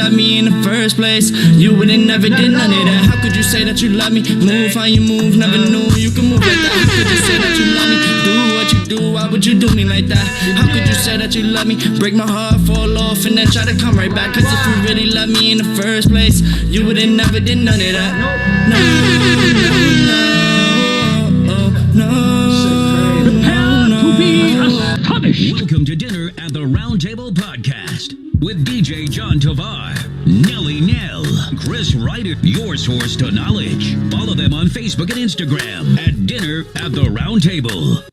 love me in the first place. You would've never did none of that. How could you say that you love me? Move how you move, never knew you could move like that. How could you say that you love me? Do what you do, why would you do me like that? How could you say that you love me? Break my heart, fall off, and then try to come right back. Cause if you really love me in the first place, you would've never did none of that. No, no, no, no, no. Welcome to Dinner at the Round Table Podcast with DJ John Tovar, Nelly Nell, Chris Ryder, your source to knowledge. Follow them on Facebook and Instagram at Dinner at the Round Table.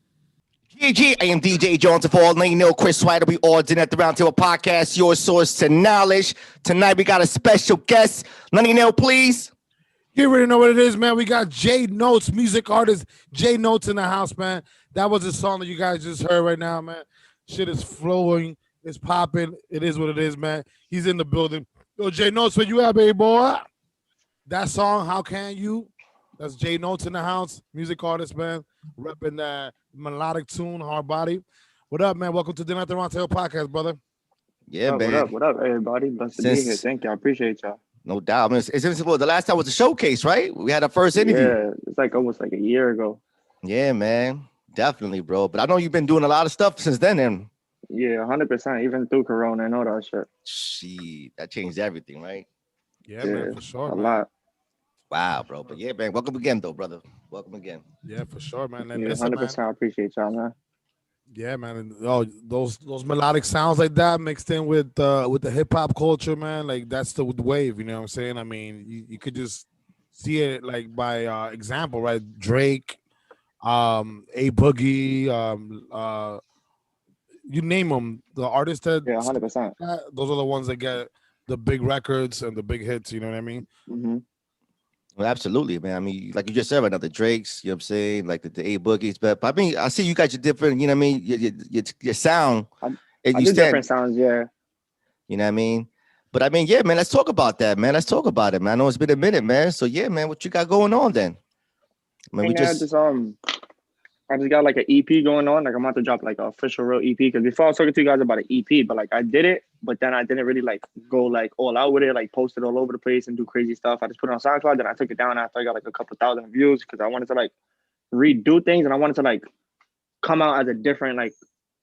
GG, I am DJ John Tovar, Nelly Nell, Chris Ryder. We all Dinner at the Round Table Podcast, your source to knowledge. Tonight we got a special guest. Nelly Nell, please. You already know what it is, man. We got J Notes, music artist J Notes in the house, man. That was a song that you guys just heard right now, man. Shit is flowing. It's popping. It is what it is, man. He's in the building. Yo, J Notes, where you at, baby boy? That song, How Can You? That's J Notes in the house. Music artist, man. Repping that melodic tune, hard body. What up, man? Welcome to Dinner at the Round Table Podcast, brother. Yeah, man. What up, everybody? Blessed to be here. Thank you. I appreciate y'all. No doubt. I mean, the last time was a showcase, right? We had our first interview. Yeah, it's like almost like a year ago. Yeah, man. Definitely, bro. But I know you've been doing a lot of stuff since then. And yeah, 100%. Even through Corona and all that shit. Shit, that changed everything, right? Yeah, man, for sure. A lot. Wow, bro. But yeah, man. Welcome again, though, brother. Welcome again. Yeah, for sure, man. And Yeah, listen, 100%. man. I appreciate y'all, man. Yeah, man. And, those melodic sounds like that mixed in with the hip hop culture, man. Like that's the wave. You know what I'm saying? I mean, you could just see it like by example, right? Drake, A Boogie, you name them. The artists that 100%. those are the ones that get the big records and the big hits. You know what I mean? Mm-hmm. Well, absolutely, man. I mean, like you just said right now, the Drakes, you know what I'm saying? Like the A Boogies. But I mean, I see you got your different, you know what I mean? Your sound. I do different sounds, yeah. You know what I mean? But I mean, yeah, man, let's talk about that, man. Let's talk about it, man. I know it's been a minute, man. So yeah, man, what you got going on then? I mean, I just got like an EP going on. Like I'm about to drop like an official real EP. Because before I was talking to you guys about an EP, but like I did it, but then I didn't really like go like all out with it, like post it all over the place and do crazy stuff. I just put it on SoundCloud, then I took it down after I got like a couple thousand views because I wanted to like redo things and I wanted to like come out as a different, like,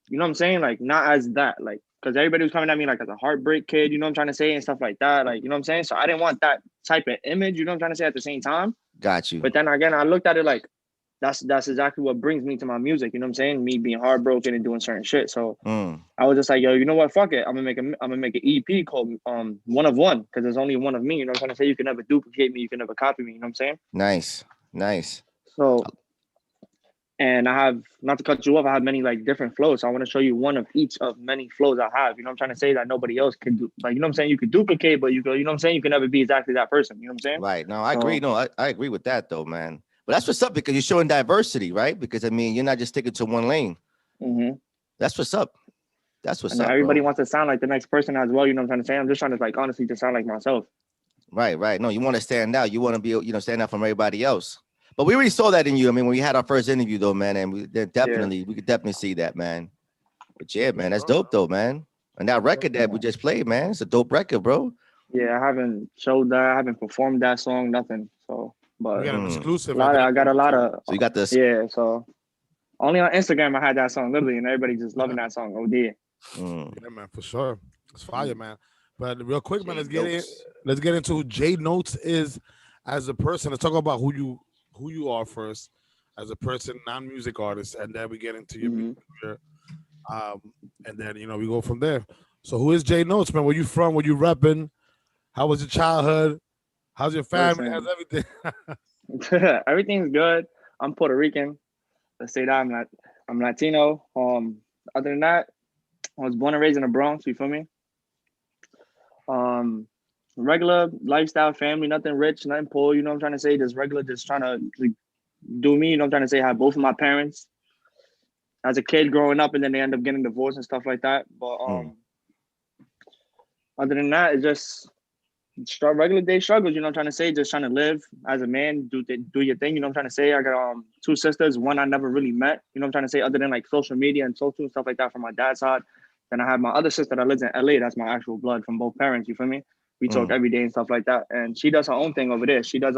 you know what I'm saying? Like not as that, like, because everybody was coming at me like as a heartbreak kid, you know what I'm trying to say, and stuff like that. Like, you know what I'm saying? So I didn't want that type of image, you know what I'm trying to say, at the same time. Got you. But then again, I looked at it like, that's exactly what brings me to my music. You know what I'm saying? Me being heartbroken and doing certain shit. So I was just like, yo, you know what? Fuck it. I'm gonna make an EP called One of One, because there's only one of me. You know what I'm trying to say? You can never duplicate me. You can never copy me. You know what I'm saying? Nice. So, and I have, not to cut you off, I have many like different flows. So I want to show you one of each of many flows I have. You know what I'm trying to say? That nobody else can do. Like, you know what I'm saying? You could duplicate, but you know what I'm saying? You can never be exactly that person. You know what I'm saying? Right. No, I agree. No, I agree with that though, man. But that's what's up, because you're showing diversity, right? Because I mean, you're not just sticking to one lane. Mm-hmm. That's what's up. That's what's up. Everybody bro. wants to sound like the next person as well. You know what I'm trying to say? I'm just trying to like honestly just sound like myself. Right. No, you want to stand out. You want to be, you know, stand out from everybody else. But we already saw that in you. I mean, when we had our first interview though, man, and we could definitely see that, man. But yeah, man, that's dope though, man. And that record that we just played, man, it's a dope record, bro. Yeah, I haven't showed that. I haven't performed that song, nothing. So, but We got an exclusive. I got a lot of. So you got this. Yeah, so only on Instagram I had that song literally, and everybody just loving that song. Oh dear. Yeah, man, for sure. It's fire, man. But real quick, man, let's get into who J Notes is as a person. Let's talk about who you are first as a person, non-music artist, and then we get into your music career. And then we go from there. So who is J Notes, man? Where you from? Where you repping? How was your childhood? How's your family? How's everything? Everything's good. I'm Puerto Rican. Let's say that I'm Latino. Other than that, I was born and raised in the Bronx. You feel me? Regular lifestyle, family, nothing rich, nothing poor. You know what I'm trying to say? Just regular, just trying to like, do me. You know what I'm trying to say? Have both of my parents as a kid growing up, and then they end up getting divorced and stuff like that. But other than that, it's just regular day struggles. You know what I'm trying to say? Just trying to live as a man, do your thing. You know what I'm trying to say? I got 2 sisters, one I never really met. You know what I'm trying to say? Other than like social media and social and stuff like that from my dad's side. Then I have my other sister that lives in LA. That's my actual blood from both parents. You feel me? We talk every day and stuff like that. And she does her own thing over there. She does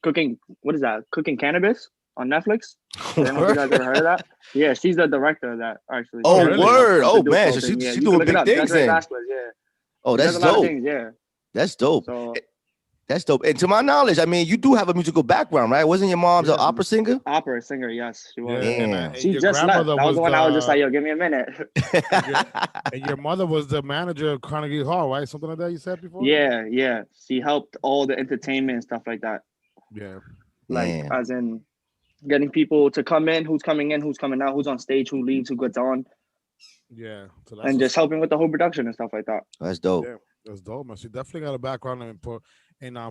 cooking. What is that? Cooking cannabis on Netflix. I don't know if you guys ever heard of that. Yeah, she's the director of that actually. Oh, She does word. the Oh, Duke man. Soul So thing. she's You doing can look it big up. things Desiree then. Vasquez, yeah. Oh, She that's does a lot of dope. things, yeah. That's dope. So That's dope. And to my knowledge, I mean, you do have a musical background, right? Wasn't your mom's an Yeah. opera singer? opera singer, yes, she was. Yeah, and, Damn. and She your just left. grandmother That was the one I was just the- like, yo, give me a minute. and your mother was the manager of Carnegie Hall, right? Something like that you said before. Yeah. She helped all the entertainment and stuff like that. Yeah. Like Man. as in getting people to come in, who's coming in, who's coming out, who's on stage, who leaves, who gets on, Yeah. So that's and what's just helping with the whole production and stuff like that. That's dope. Yeah. That's dope, man. She definitely got a background in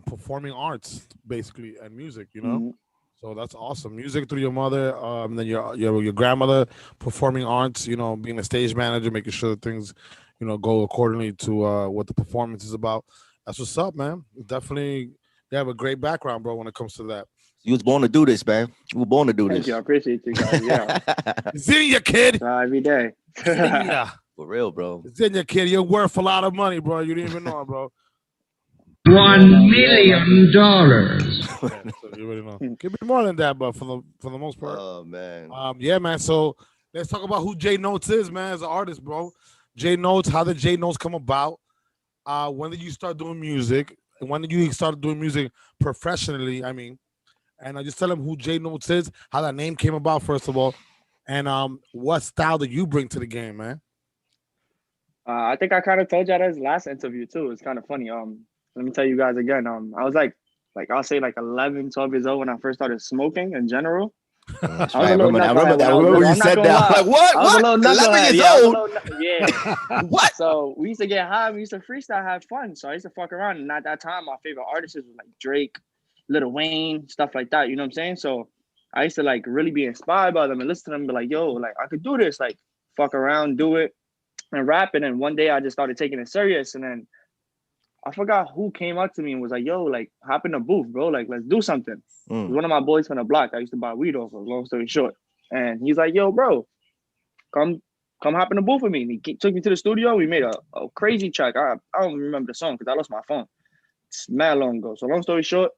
performing arts, basically, and music. You know, Mhm. so that's awesome. Music through your mother, then your grandmother performing arts. You know, being a stage manager, making sure that things, go accordingly to what the performance is about. That's what's up, man. Definitely, you have a great background, bro. When it comes to that, You was born to do this, man. You were born to do Thank this. you. I appreciate you guys. Yeah. Zinnia kid, Every day. Zinnia, For real, bro. Zinnia kid, you're worth a lot of money, bro. You didn't even know, bro. $1 million. Yeah, so you already know. Could be more than that, but for the most part. Oh, man. Yeah, man. So let's talk about who J Notes is, man, as an artist, bro. J Notes, how did J Notes come about? When did you start doing music? And when did you start doing music professionally? I mean, and I just tell them who J Notes is, how that name came about, first of all, and what style did you bring to the game, man? I think I kind of told you that in his last interview too. It's kind of funny. Let me tell you guys again. I was like I'll say like 11, 12 years old when I first started smoking in general. That's I was right. a little I remember that. I knucklehead remember when when I you was little. said I'm that. not I'm gonna like, what? I was a What? little 11 knucklehead. years Yeah, I was a old? little yeah. What? So we used to get high. We used to freestyle, have fun. So I used to fuck around. And at that time, my favorite artists was like Drake, Lil Wayne, stuff like that. You know what I'm saying? So I used to like really be inspired by them and listen to them and be like, yo, like I could do this. Like fuck around, do it, and rap. And then one day I just started taking it serious. And then I forgot who came up to me and was like, yo, like hop in the booth, bro. Like let's do something. It was one of my boys from the block I used to buy weed off of, long story short. And he's like, yo, bro, come hop in the booth with me. And he took me to the studio. We made a crazy track. I don't even remember the song because I lost my phone. It's mad long ago. So long story short,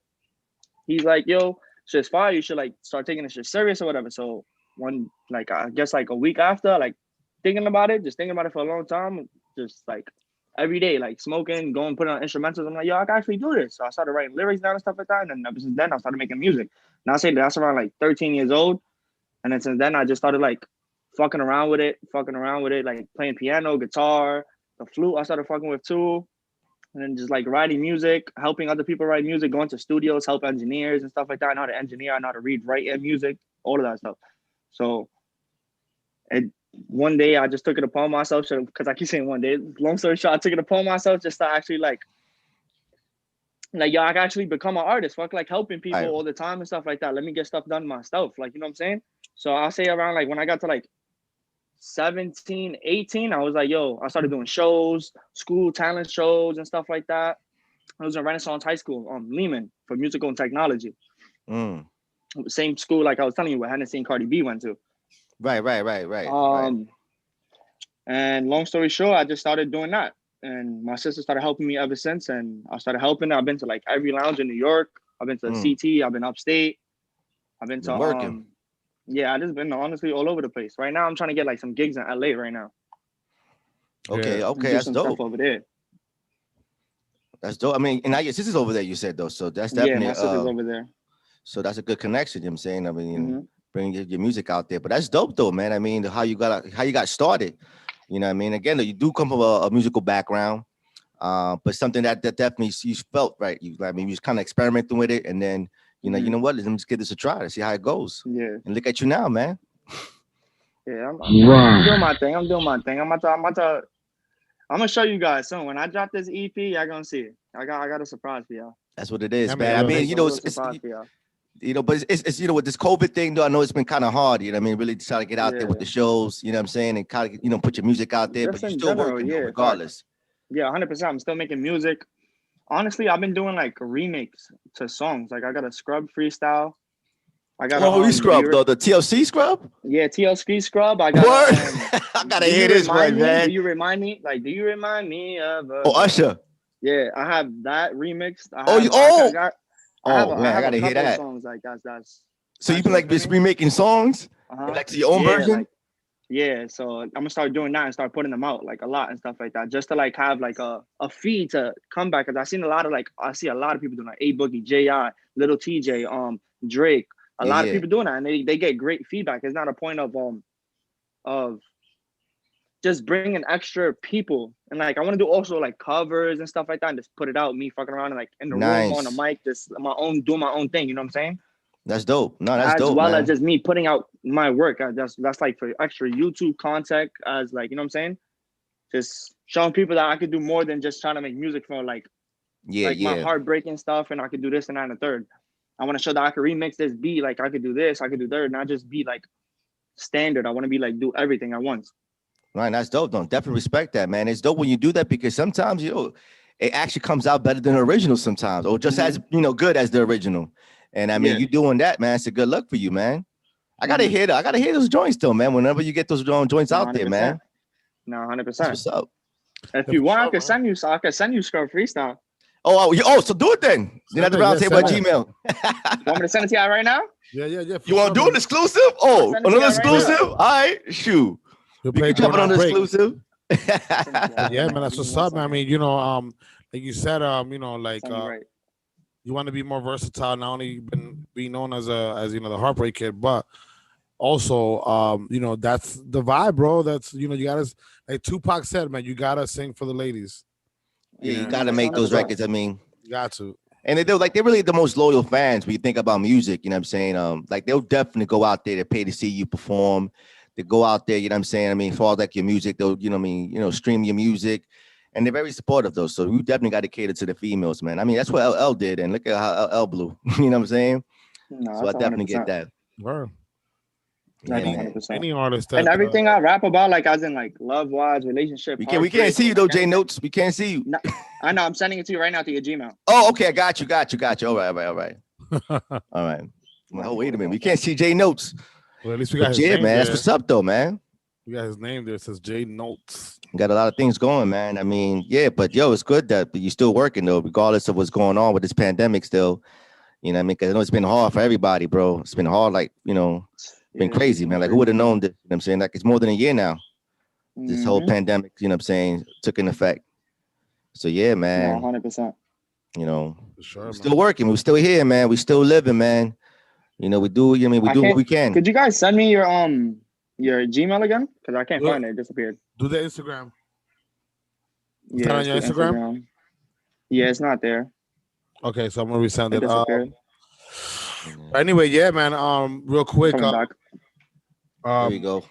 he's like, yo, shit's fire. You should like start taking this shit serious or whatever. So I guess like a week after, like thinking about it for a long time, just like every day, like smoking, going, putting on instrumentals. I'm like, yo, I can actually do this. So I started writing lyrics down and stuff like that. And then ever since then, I started making music. And I say that's around like 13 years old. And then since then, I just started like fucking around with it, like playing piano, guitar, the flute I started fucking with too. And then just like writing music, helping other people write music, going to studios, help engineers and stuff like that. I know how to engineer, I know how to read, write and music, all of that stuff. So one day I just took it upon myself, because I keep saying one day, long story short, I took it upon myself just to actually like yo, I can actually become an artist. Fuck like helping people all the time and stuff like that. Let me get stuff done myself. Like, you know what I'm saying? So I'll say around like when I got to like 17, 18, I was like, yo, I started doing shows, school talent shows and stuff like that. I was in Renaissance High School, Lehman, for musical and technology. Same school like I was telling you what Hennessy and Cardi B went to. Right. And long story short, I just started doing that. And my sister started helping me ever since. And I started helping. I've been to like every lounge in New York. I've been to CT. I've been upstate. I've been to working. Yeah, I just been honestly all over the place. Right now, I'm trying to get like some gigs in LA right now. Okay, Yeah. okay, Do that's some dope. stuff over there. That's dope. I mean, and now your sister's over there, you said though. So that's definitely Yeah, my sister's over there. so that's a good connection, you know what I'm saying? I mean, Mhm. bring your music out there. But that's dope though, man. I mean, how you got started. You know what I mean? Again, though, you do come from a musical background. But something that definitely you felt right. You was kind of experimenting with it, and then you know what? Let me just give this a try to see how it goes. Yeah. And look at you now, man. Yeah, I'm Wow. doing my thing. I'm gonna show you guys soon. When I drop this EP, y'all gonna see it. I got a surprise for y'all. That's what it is, Yeah, man. man. I mean, you know, It's a it's surprise for y'all. you know, but it's you know, with this COVID thing, though, I know it's been kind of hard. You know what I mean? Really trying to get out there with Yeah. the shows. You know what I'm saying? And kind of put your music out there, Just but you're in still general, working yeah, though, regardless. Yeah, 100%. I'm still making music. Honestly, I've been doing like remakes to songs. Like I got a Scrub freestyle. I got Oh, you scrub though, the TLC scrub. Yeah, TLC Scrub. I got. Word. I gotta Do You hear this Remind one, Me? man. Do you remind me? Like, do you remind me of? Oh, Usher. Yeah, I have that remixed. Oh, you oh. I have Man, I gotta a hear couple that. songs like that's. So you've been like just remaking songs, like to your own version. Like, yeah, so I'm gonna start doing that and start putting them out like a lot and stuff like that, just to like have like a feed to come back. Cause I see a lot of people doing like A Boogie, J.I., Little TJ, Drake, a lot of people doing that, and they get great feedback. It's not a point of just bringing extra people, and like I want to do also like covers and stuff like that, and just put it out, me fucking around and like in the room on the mic, just doing my own thing. You know what I'm saying? That's dope. No, that's dope. As well man. as just me putting out my work. That's like for extra YouTube content, as like, you know what I'm saying? Just showing people that I could do more than just trying to make music for like my heartbreaking stuff, and I could do this and that and the third. I want to show that I could remix this beat, like I could do this, I could do that, not just be like standard. I want to be like do everything at once. Right, that's dope. Don't definitely respect that, man. It's dope when you do that because sometimes it actually comes out better than the original sometimes, or just as good as the original. And I mean, you doing that, man. It's a good luck for you, man. I gotta hear that. I gotta hear those joints though, man. Whenever you get those joints out there, man. No, 100%. What's up? If you want, I can send you. So I can send you Scrub Freestyle. So do it then. You're at the round table at Gmail. You want me to send it to you right now? Yeah. You want to do an exclusive? Oh, another exclusive? All right, shoot. We can jump on the exclusive. Yeah, man, that's what's up, man. I mean, like you said, you want to be more versatile, not only be known as the Heartbreak Kid, but also that's the vibe, bro. That's you gotta, like Tupac said, man, you gotta sing for the ladies. Yeah, you gotta make those records. I mean, you got to. And they're really the most loyal fans when you think about music, you know what I'm saying? Like they'll definitely go out there to pay to see you perform. They go out there, you know what I'm saying? I mean, for like your music, they'll, stream your music. And they're very supportive, though. So we definitely got to cater to the females, man. I mean, that's what LL did. And look at how LL blew. You know what I'm saying? No, so I definitely 100%. Get that. Wow. Yeah, 100%. Any artist and everything I rap about, like as in like love-wise, relationship. We can't see you, though, J Notes. We can't see you. No, I know. I'm sending it to you right now to your Gmail. Oh, okay. I got you. All right. All right. Oh, wait a minute. We can't see J Notes. Well, at least we got his name man. There. That's what's up, though, man. We got his name there. It says J Notes. Got a lot of things going, man. I mean, yeah, but it's good that you're still working, though, regardless of what's going on with this pandemic still. You know what I mean? Because I know it's been hard for everybody, bro. It's been hard, like, been crazy, man. Like, who would have known this? You know what I'm saying? Like, it's more than a year now. This whole pandemic, you know what I'm saying, took an effect. So, yeah, man. 100%. Sure, we're still working. We're still here, man. We're still living, man. We do, we do what we can. Could you guys send me your Gmail again? Because I can't find it. It disappeared. Do the Instagram. Is that on your Instagram? Yeah, it's not there. Okay, so I'm gonna resend it. Anyway, yeah, man. Real quick. There you go.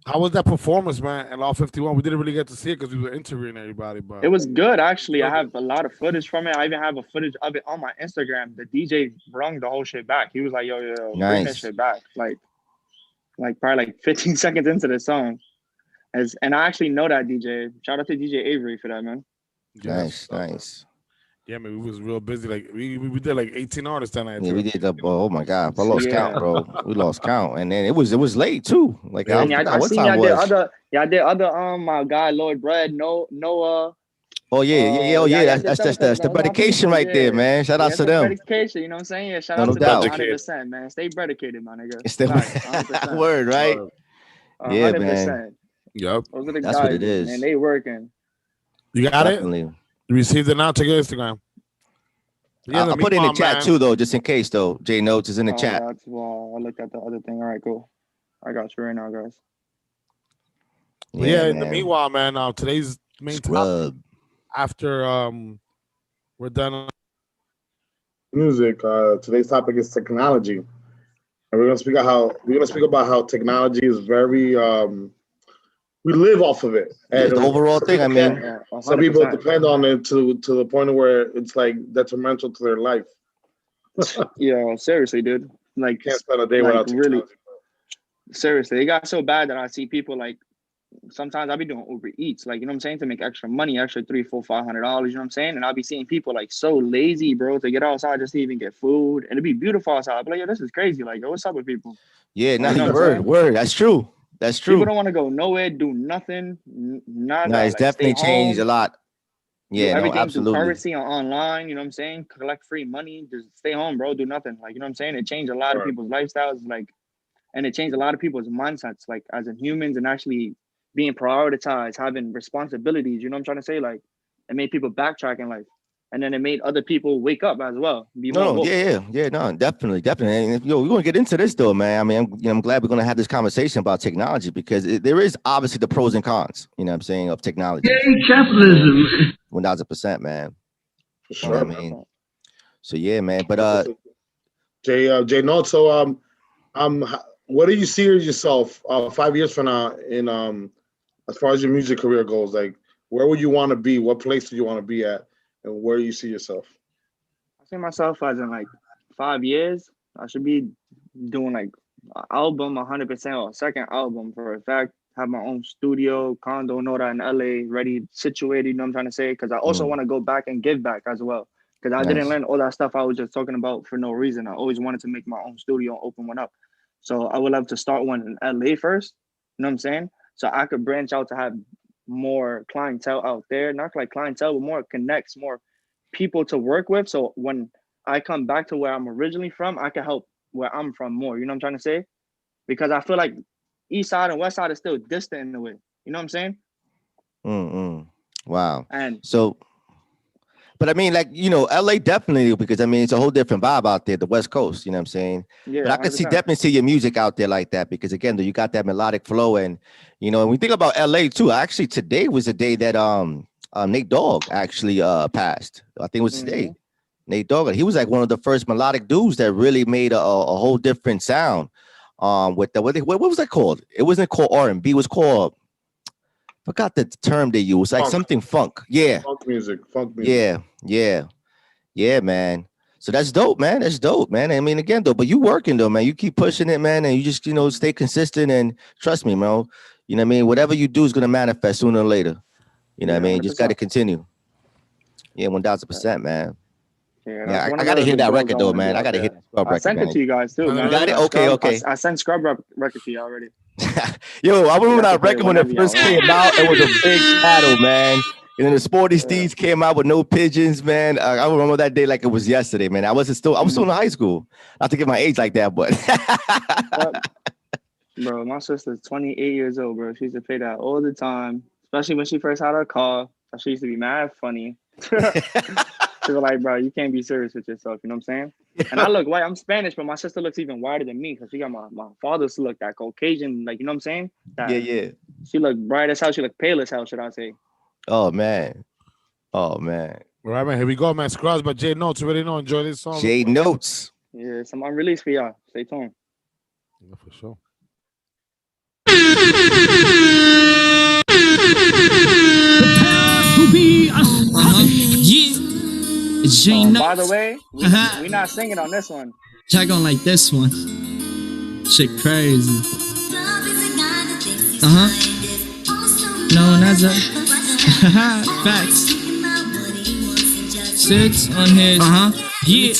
How was that performance, man? At Law 51, we didn't really get to see it because we were interviewing everybody. But it was good, actually. I have a lot of footage from it. I even have a footage of it on my Instagram. The DJ brung the whole shit back. He was like, "Yo, bring that shit back." Like probably like 15 seconds into the song. And I actually know that DJ. Shout out to DJ Avery for that, man. Nice. Yeah, man, we was real busy. Like we did like 18 artists that night. Yeah, we did. Oh my God, I lost count, bro. We lost count, and then it was late too. Like I seen y'all did other my guy Lloyd Bread, Noah. Oh yeah. That's the dedication right there, man. Shout out to them. Dedication, you know what I'm saying? Yeah, shout out to them. 100%, man. Stay dedicated, my nigga. It's the word, right? 100%. Yeah, man. Yep. Those are the That's guys, what it is. And they working. You got Definitely. it. You received it now. Check your Instagram. Yeah, I'll put it in the chat too, though, just in case, though. J Notes is in the chat. Well, I looked at the other thing. All right, cool. I got you right now, guys. Yeah, in the meanwhile, man, today's main topic after we're done music, today's topic is technology. And we're gonna speak about how technology is very we live off of it. And the overall thing, I mean, some people depend on it to the point where it's like detrimental to their life. Yeah, seriously, dude. Like, can't spend a day without technology. Really, seriously, it got so bad that I see people like sometimes I'll be doing Uber Eats, like, you know what I'm saying, to make extra money, extra $300, $400, $500, you know what I'm saying? And I'll be seeing people like so lazy, bro, to get outside just to even get food. And it'd be beautiful outside. I'll be like, yo, this is crazy. Like, yo, what's up with people? Yeah, word. That's true. That's true. People don't want to go nowhere, do nothing. Nada. No, it's definitely changed a lot. Yeah, no, everything through absolutely. currency or online, you know what I'm saying? Collect free money, just stay home, bro, do nothing. Like, you know what I'm saying? It changed a lot of Right. people's lifestyles, like, and it changed a lot of people's mindsets, like as in humans and actually being prioritized, having responsibilities, you know what I'm trying to say? Like, it made people backtrack in life. And then it made other people wake up as well. Be more No, woke. yeah, no, definitely. And yo, we're gonna get into this though, man. I mean, I'm glad we're gonna have this conversation about technology because there is obviously the pros and cons, you know what I'm saying, of technology. Yay, capitalism. 1000%, man. For You know sure. what I mean? So yeah, man. But Jay Notes. So what do you see yourself 5 years from now in as far as your music career goes? Like, where would you want to be? What place do you want to be at? And where do you see yourself? I see myself as in like 5 years, I should be doing like an album 100% or a second album for a fact. Have my own studio, condo, know that in LA, ready, situated, you know what I'm trying to say? Because I also want to go back and give back as well. Because I didn't learn all that stuff I was just talking about for no reason. I always wanted to make my own studio and open one up. So I would love to start one in LA first, you know what I'm saying? So I could branch out to have more clientele out there, not like clientele, but more connects, more people to work with. So when I come back to where I'm originally from, I can help where I'm from more. You know what I'm trying to say? Because I feel like East Side and West Side is still distant in a way. You know what I'm saying? Wow. And so, but I mean, like, you know, LA definitely, because I mean, it's a whole different vibe out there, the West Coast, you know what I'm saying? yeah, But I could 100%. definitely see your music out there like that because again, though, you got that melodic flow and, you know, and we think about LA too. Actually, today was the day that Nate Dogg actually passed. I think it was today. Nate Dogg. He was like one of the first melodic dudes that really made a whole different sound. With the what was that called? It wasn't called R&B. It was called, forgot the term they used, like Funk. something funk. Yeah. Funk music. Yeah, man. So that's dope, man. That's dope, man. I mean, again, though, but you working though, man. You keep pushing it, man, and you just, you know, stay consistent and trust me, bro. You know what I mean? Whatever you do is gonna manifest sooner or later. You know what I mean? Just gotta continue. Yeah, 1000%, man. Yeah, I gotta hear that record though, man. I gotta hit that Scrub record. I sent it to you guys too, man. You got it? Okay. I sent Scrub record to you already. Yo, I remember that That's okay, record when it whenever first y'all came out. It was a big battle, man. And then the Sporty Steeds came out with No Pigeons, man. I remember that day like it was yesterday, man. I was still in high school. Not to get my age like that, but bro, my sister's 28 years old, bro. She used to play that all the time, especially when she first had her car. She used to be mad funny. She was like, bro, you can't be serious with yourself. You know what I'm saying? And I look white. I'm Spanish, but my sister looks even whiter than me because she got my father's look, that Caucasian, like, you know what I'm saying? That, yeah. She looked bright as hell. She looked pale as hell, should I say? Oh man. All right, man. Here we go, man. Scrubs by Jay Notes. You already know. Enjoy this song. Jay Notes. Yeah, some unreleased for y'all. Stay tuned. Yeah, for sure. Yeah. It's Jay Notes. By the way, we not singing on this one. Y'all gonna like this one. Shit crazy. Known as a facts. Sits on his yeah,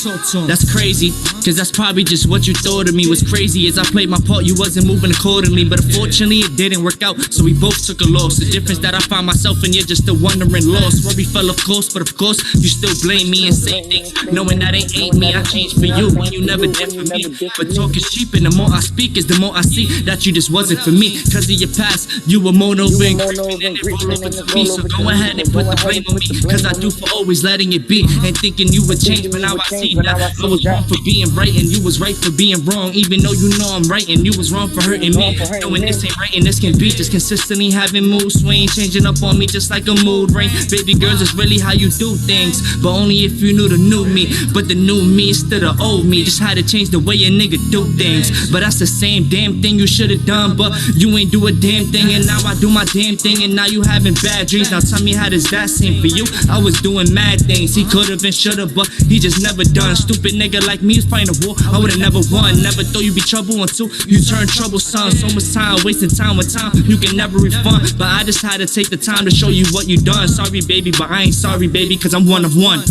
that's crazy, cause that's probably just what you thought of me was crazy. As I played my part, you wasn't moving accordingly, but unfortunately it didn't work out, so we both took a loss. The difference that I found myself in, you're just still wondering lost. Where we fell, of course, but of course you still blame me and say things knowing that it ain't me. I changed for you when you never did for me, but talk is cheap, and the more I speak is the more I see that you just wasn't for me. Cause of your past, you were mono and creeping and it roll over to me. So go ahead and put the blame on me, cause I do for always letting it be and thinking you would change, but now I see that I was wrong for being right and you was right for being wrong. Even though you know I'm right and you was wrong for hurting me. Knowing this ain't right and this can be just consistently having mood swings, changing up on me just like a mood ring. Baby girls, it's really how you do things, but only if you knew the new me. But the new me instead of old me, just had to change the way a nigga do things. But that's the same damn thing you should've done, but you ain't do a damn thing. And now I do my damn thing, and now you having bad dreams. Now tell me, how does that seem for you? I was doing mad things, he could've and should've, but he just never done. Stupid nigga like me is fighting a war I would've never won. Never thought you'd be trouble until you turn troublesome. So much time, wasting time with time you can never refund. But I just had to take the time to show you what you done. Sorry baby, but I ain't sorry baby, cause I'm one of one.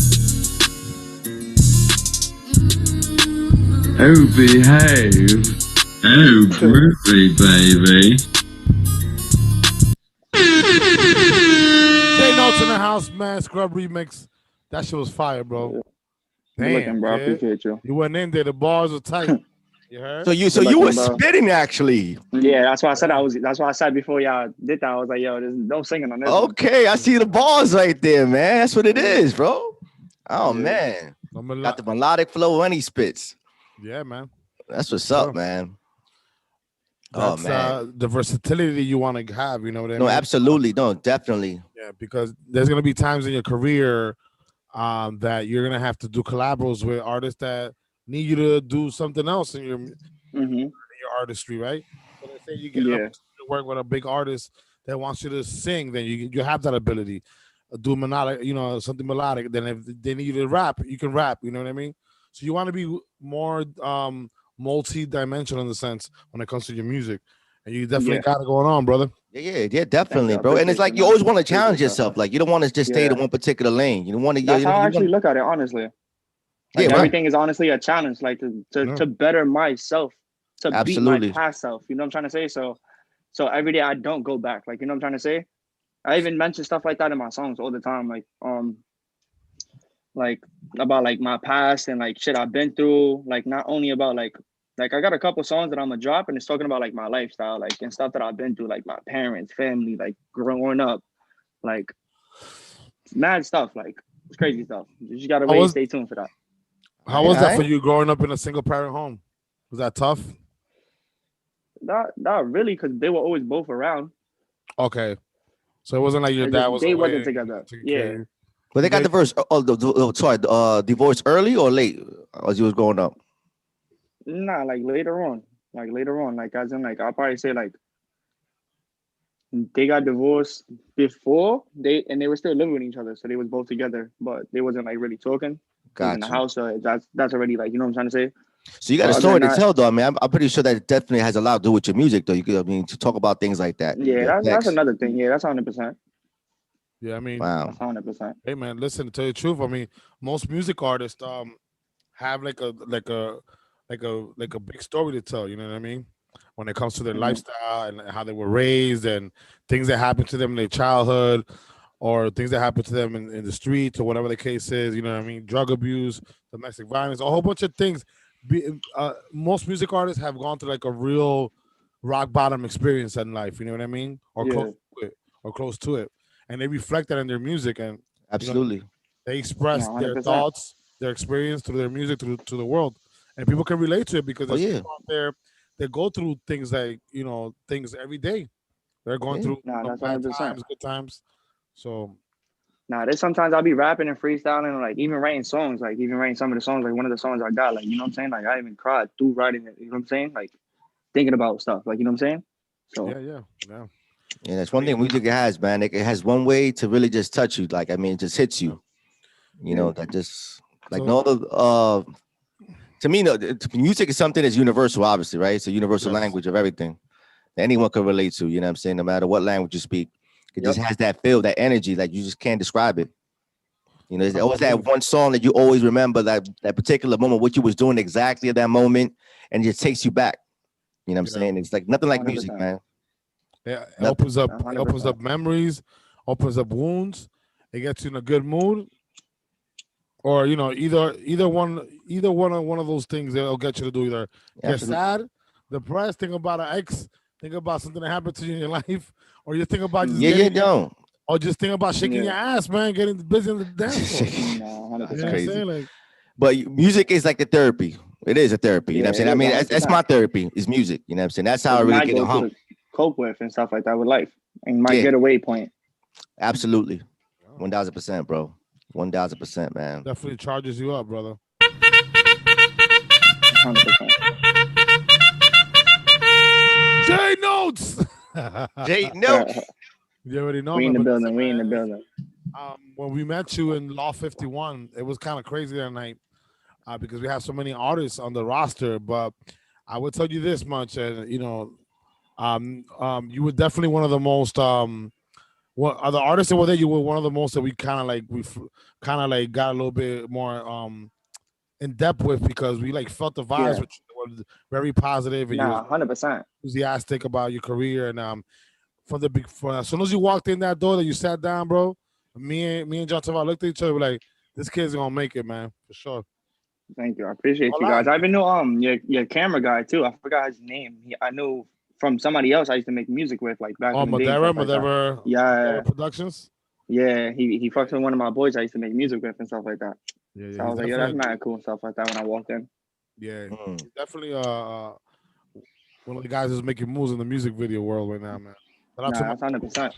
Oh, behave. Oh, groovy, baby. Jay Notes in the house. House, man, Scrub remix. That shit was fire, bro. Good looking, bro. I kid. appreciate you. You went in there. The bars were tight. You heard? So you Good were looking, bro. spitting actually. Yeah, that's why I said That's why I said before y'all did that. I was like, yo, there's no singing on this. one. Okay, I see the bars right there, man. That's what it is, bro. Oh Yeah. man, I'm a got lot- the melodic flow and he spits. Yeah, man. That's what's Sure. up, man. That's Oh man, the versatility you want to have. You know what I mean? no, absolutely, no, definitely. Yeah, because there's gonna be times in your career that you're gonna have to do collabos with artists that need you to do something else in your Mhm. artistry, right? So let's say you get Yeah. up to work with a big artist that wants you to sing, then you have that ability. Do melodic, something melodic. Then if they need you to rap, you can rap. You know what I mean? So you want to be more multi-dimensional in the sense when it comes to your music, and you definitely Yeah. got it going on, brother. Yeah, definitely, you. I bro. And appreciate it's like you, you man. always want to Appreciate challenge that, yourself. man. Like you don't want to just stay Yeah. in one particular lane. You don't want to. That's how I you actually look at it, honestly. Like Yeah, right. everything is honestly a challenge, like to better myself, to beat Absolutely. my past self. You know what I'm trying to say? So every day I don't go back. Like, you know what I'm trying to say? I even mention stuff like that in my songs all the time. Like about like my past and like shit I've been through. Like not only about like I got a couple songs that I'm gonna drop and it's talking about like my lifestyle, like and stuff that I've been through, like my parents, family, like growing up, like mad stuff, like it's crazy stuff. You just gotta wait, stay tuned for that. How was that Alright. for you growing up in a single parent home? Was that tough? Not really, because they were always both around. Okay, so it wasn't like your It's dad just was they away wasn't together. taking care of Yeah. you. But they got divorced. Divorced early or late as you was growing up. Nah, like later on. Like as in like I'll probably say like they got divorced before they were still living with each other. So they was both together, but they wasn't like really talking. They was in the Gotcha. house, so that's already like, you know what I'm trying to say? So you got a Other story than to that- tell, though. I mean, I'm pretty sure that it definitely has a lot to do with your music, though. You could, to talk about things like that. Yeah, Your that's effects. another thing. Yeah, that's 100%. Yeah, I mean, Wow. That's 100%. hey man, listen, to tell you the truth, I mean, most music artists have like a big story to tell. You know what I mean? When it comes to their Mhm. lifestyle and how they were raised and things that happened to them in their childhood, or things that happened to them in the streets or whatever the case is. You know what I mean? Drug abuse, domestic violence, a whole bunch of things. Most music artists have gone through like a real rock bottom experience in life. You know what I mean? Or Yeah. close to it, and they reflect that in their music, and Absolutely. they express Yeah, their 100%. thoughts, their experience through their music to the world, and people can relate to it because Oh, there's yeah. people out there that go through things like things every day. They're going Yeah. through Nah, that's bad 100%. times, good times. So Nah, there's sometimes I'll be rapping and freestyling and like even writing songs, like even writing some of the songs, like one of the songs I got, like, you know what I'm saying? Like I even cried through writing it, you know what I'm saying? Like thinking about stuff, like, you know what I'm saying? So yeah. Yeah, that's one thing music has, man. It has one way to really just touch you. Like, I mean, it just hits you. You know, that just like So- no other. To me, no, music is something that's universal. Obviously, right? It's a universal Yes. language of everything that anyone can relate to. You know what I'm saying? No matter what language you speak, it just has that feel, that energy. Like you just can't describe it. You know, there's always that one song that you always remember that particular moment, what you was doing exactly at that moment, and it just takes you back. You know what I'm saying? It's like nothing like music, 100%. man. Yeah, it Nothing. opens up 100%. memories, opens up wounds. It gets you in a good mood, or either one of those things that'll get you to do either get Absolutely. sad, depressed, think about an ex, think about something that happened to you in your life, or you think about just Yeah, no. or just think about shaking your Yeah. ass, man, getting busy on the dance floor. You nah, know what 100%. I'm crazy. saying? Like, But music is like the therapy. It is a therapy. You know what I'm Yeah, saying? I it mean, is, that's my therapy. Is music. You know what I'm saying? That's how I It's really not get a go hump. to cope with and stuff like that with life. And my Yeah. getaway point. Absolutely. 1,000%, bro. 1,000%, man. definitely charges you up, brother. 100%. J Notes. Jay, no. You already know. We in man, the but building. listen, We in the man, building. when we met you in Law 51, it was kind of crazy that night because we have so many artists on the roster. But I would tell you this much, and you were definitely one of the most what are the artists that were there? You were one of the most that we kind of like got a little bit more in depth with because we like felt the vibes, Yeah. which were very positive, and you Nah, were 100%. enthusiastic about your career. And as soon as you walked in that door, that you sat down, bro, Me and John Tavares looked at each other like, this kid's gonna make it, man, for sure. Thank you. I appreciate you Hola. guys. I even knew your camera guy too. I forgot his name. I knew from somebody else I used to make music with, like back in the day. Madeira Yeah. Productions. Yeah, he fucked with one of my boys I used to make music with and stuff like that. Yeah, So I was like, yeah, that's mad cool and stuff like that when I walked in. Yeah, Mm. he's definitely one of the guys who's making moves in the music video world right now, man. Shout out to Nah, my- that's 100%.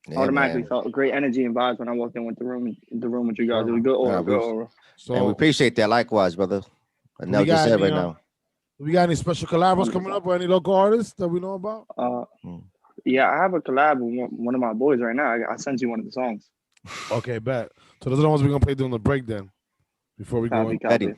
Yeah, Automatically man. felt great energy and vibes when I walked in with the room with you guys. It was good aura, Nah, good aura. So And we appreciate that likewise, brother. And We Nell just got said any, right um, now. we got any special collabs coming up or any local artists that we know about? Yeah, I have a collab with one of my boys right now. I sent you one of the songs. Okay, bet. So those are the ones we're gonna play during the break then. Before we go Copy, in. copy.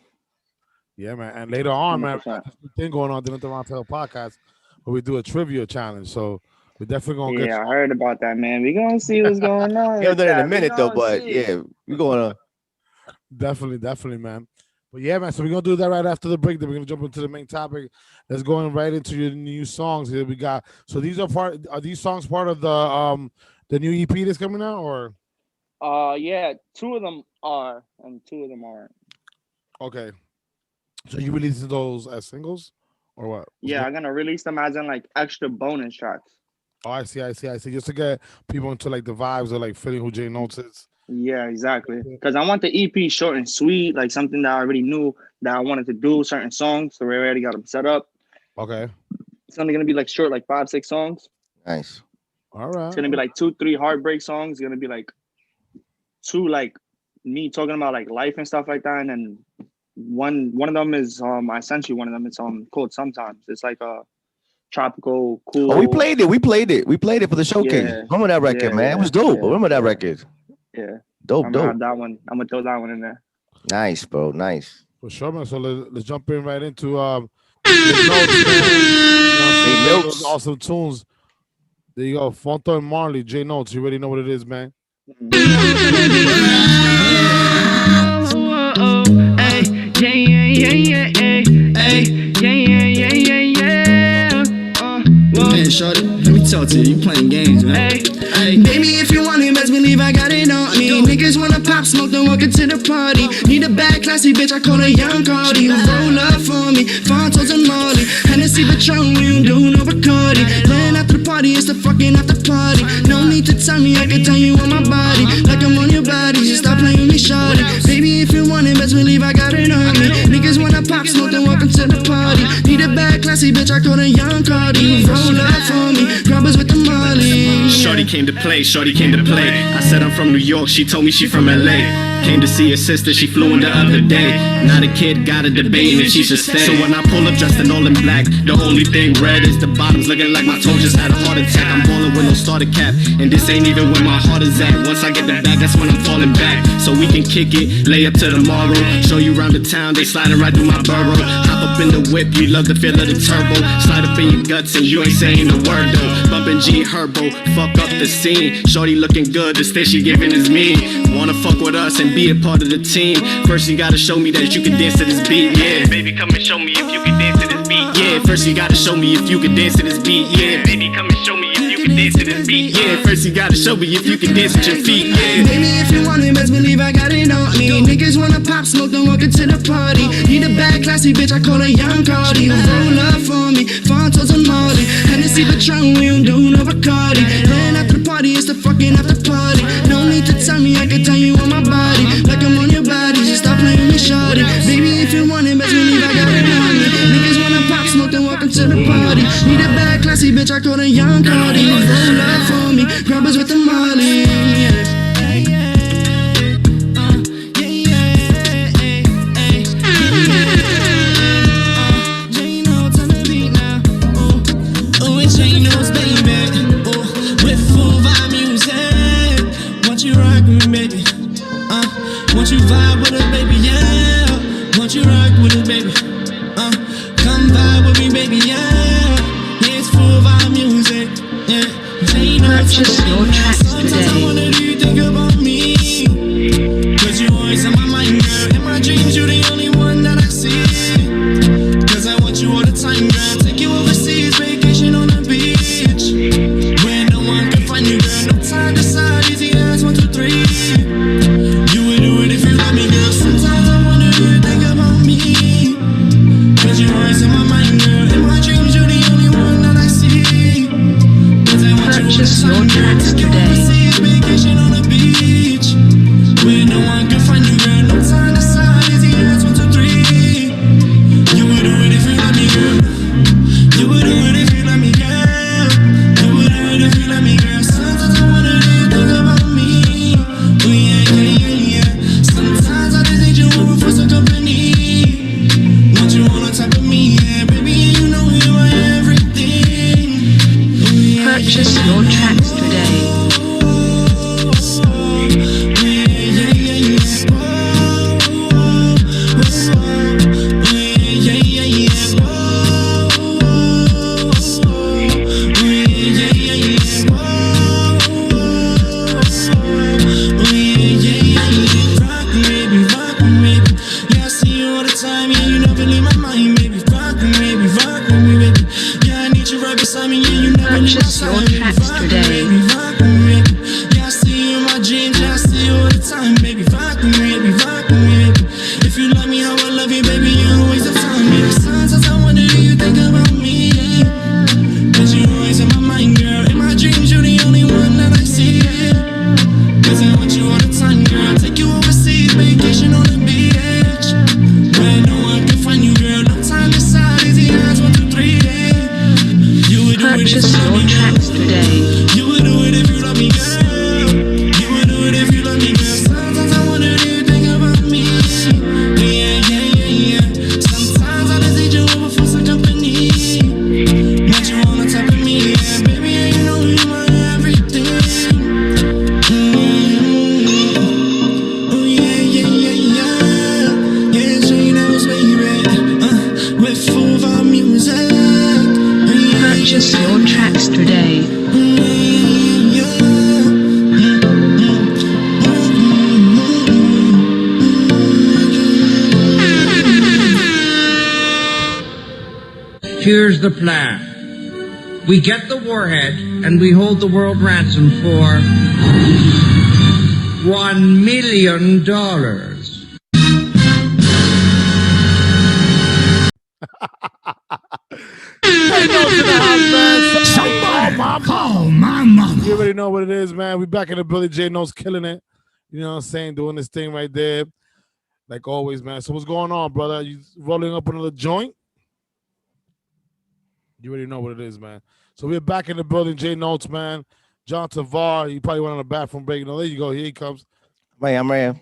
Yeah, man. And later on, man, we 100%. got this new thing going on the Toronto podcast where we do a trivia challenge. So we're definitely gonna get Yeah, I heard about that, man. We gonna see what's going on. We haven't done it in a with that. We minute though, gonna but see. yeah, we're gonna. definitely, man. But yeah, man. So we're gonna do that right after the break. Then we're gonna jump into the main topic. Let's go in right into your new songs here. We got so these are these songs part of the new EP that's coming out or Yeah, 2 of them are and 2 of them aren't. okay. So you releasing those as singles or what? Yeah, I'm gonna release them as in like extra bonus tracks. Oh, I see. Just to get people into like the vibes of like feeling who Jay Notes is. Yeah, exactly. Because I want the EP short and sweet, like something that I already knew that I wanted to do, certain songs. So we already got them set up. Okay. It's only gonna be like short, like 5-6 songs. Nice. All right. It's gonna be like 2-3 heartbreak songs. It's gonna be like 2 like me talking about like life and stuff like that. And then one of them is I sent you one of them. It's called Sometimes. It's like a tropical, cool. Oh, we played it. We played it for the showcase. Yeah. Remember that record, Yeah, man? It was yeah, dope. yeah, Remember that yeah. record? Yeah. Dope, I'm gonna have dope. that one. I'm gonna throw that one in there. Nice, bro. Nice. For sure, man. So let's jump in right into Big Notes, man. You know what I'm saying? Notes. Those awesome tunes. There you go. Fonto and Marley, J Notes. You already know what it is, man. Man, shorty, let me talk to you. You playing games, man. Hey, baby, if you want it, best believe I got it on me. Niggas wanna pop smoke, then walk into the party. Need a bad, classy bitch, I call her Young Cardi. Roll up for me, Fontos and Molly. Hennessy Patron, we don't do no Bacardi. Ran after the party, it's the fucking after party. No need to tell me, I can tell you on my body. Like I'm on your body, just stop playing me, shorty. Baby, if you want it, best believe I got it on me. Niggas wanna pop smoke, then walk into the party. Need a bad, classy bitch, I call her Young Cardi. Roll up for me, grabbers with the Molly. Shorty came to play, shorty came to play. I said I'm from New York, she told me she from LA. Came to see her sister, she flew in the other day. Now the kid got a debate and she should stay. So when I pull up dressed in all in black, the only thing red is the bottoms looking like my toe just had a heart attack. I'm ballin' with no starter cap, and this ain't even where my heart is at. Once I get the bag, that's when I'm falling back. So we can kick it, lay up to tomorrow. Show you around the town, they sliding right through my borough. Hop up in the whip, you love the feel of the turbo. Slide up in your guts and you ain't saying a word though. Bumpin' G Herbo, fuck up the scene. Shorty looking good, the stay she giving is mean. Wanna fuck with us and be a part of the team. First you gotta show me that you can dance to this beat, yeah. Baby, come and show me if you can dance to this beat, yeah. First you gotta show me if you can dance to this beat, yeah. Baby, come and show me if you can dance to this beat, yeah. First you gotta show me if you can dance with your feet, yeah. Baby, if you want it, best believe I got it on me. Niggas wanna pop smoke, then walk into the party. Need a bad, classy bitch, I call her Young Cardi. Roll up for me, Fontos and Molly. Hennessy Patron, we don't do no Bacardi. Ran after the party, it's the fucking after party. No need to tell me, I can tell you on my body. Like I'm on your body, just stop playing me, shorty. Baby, if you want it, best believe I got it on me. Niggas wanna pop smoke, then walk into the party. Need a bad, classy bitch, I call her Young Cardi. Roll up for me, grabbers with the Molly. Won't you vibe with us, baby, yeah. Won't you rock with us, baby? Come vibe with me, baby, yeah. It's full vibe music, yeah. Purchase your tracks Sometimes I today. wonder, do you think about me? Cause you always on my mind, girl. In my dreams, you're the only one that I see. Cause I want you all the time, girl. Take you overseas, vacation on the beach. Where no one can find you, girl. No time to decide, easy as Here's the plan. We get the warhead and we hold the world ransom for $1 million. Call my mama. You already know what it is, man. We back in the building. J Notes killing it. You know what I'm saying? Doing this thing right there. Like always, man. So what's going on, brother? You rolling up another joint? You already know what it is, man. So we're back in the building. J Notes, man. John Tavar. You probably went on the bathroom break. No, there you go. Here he comes. Man, I'm ready.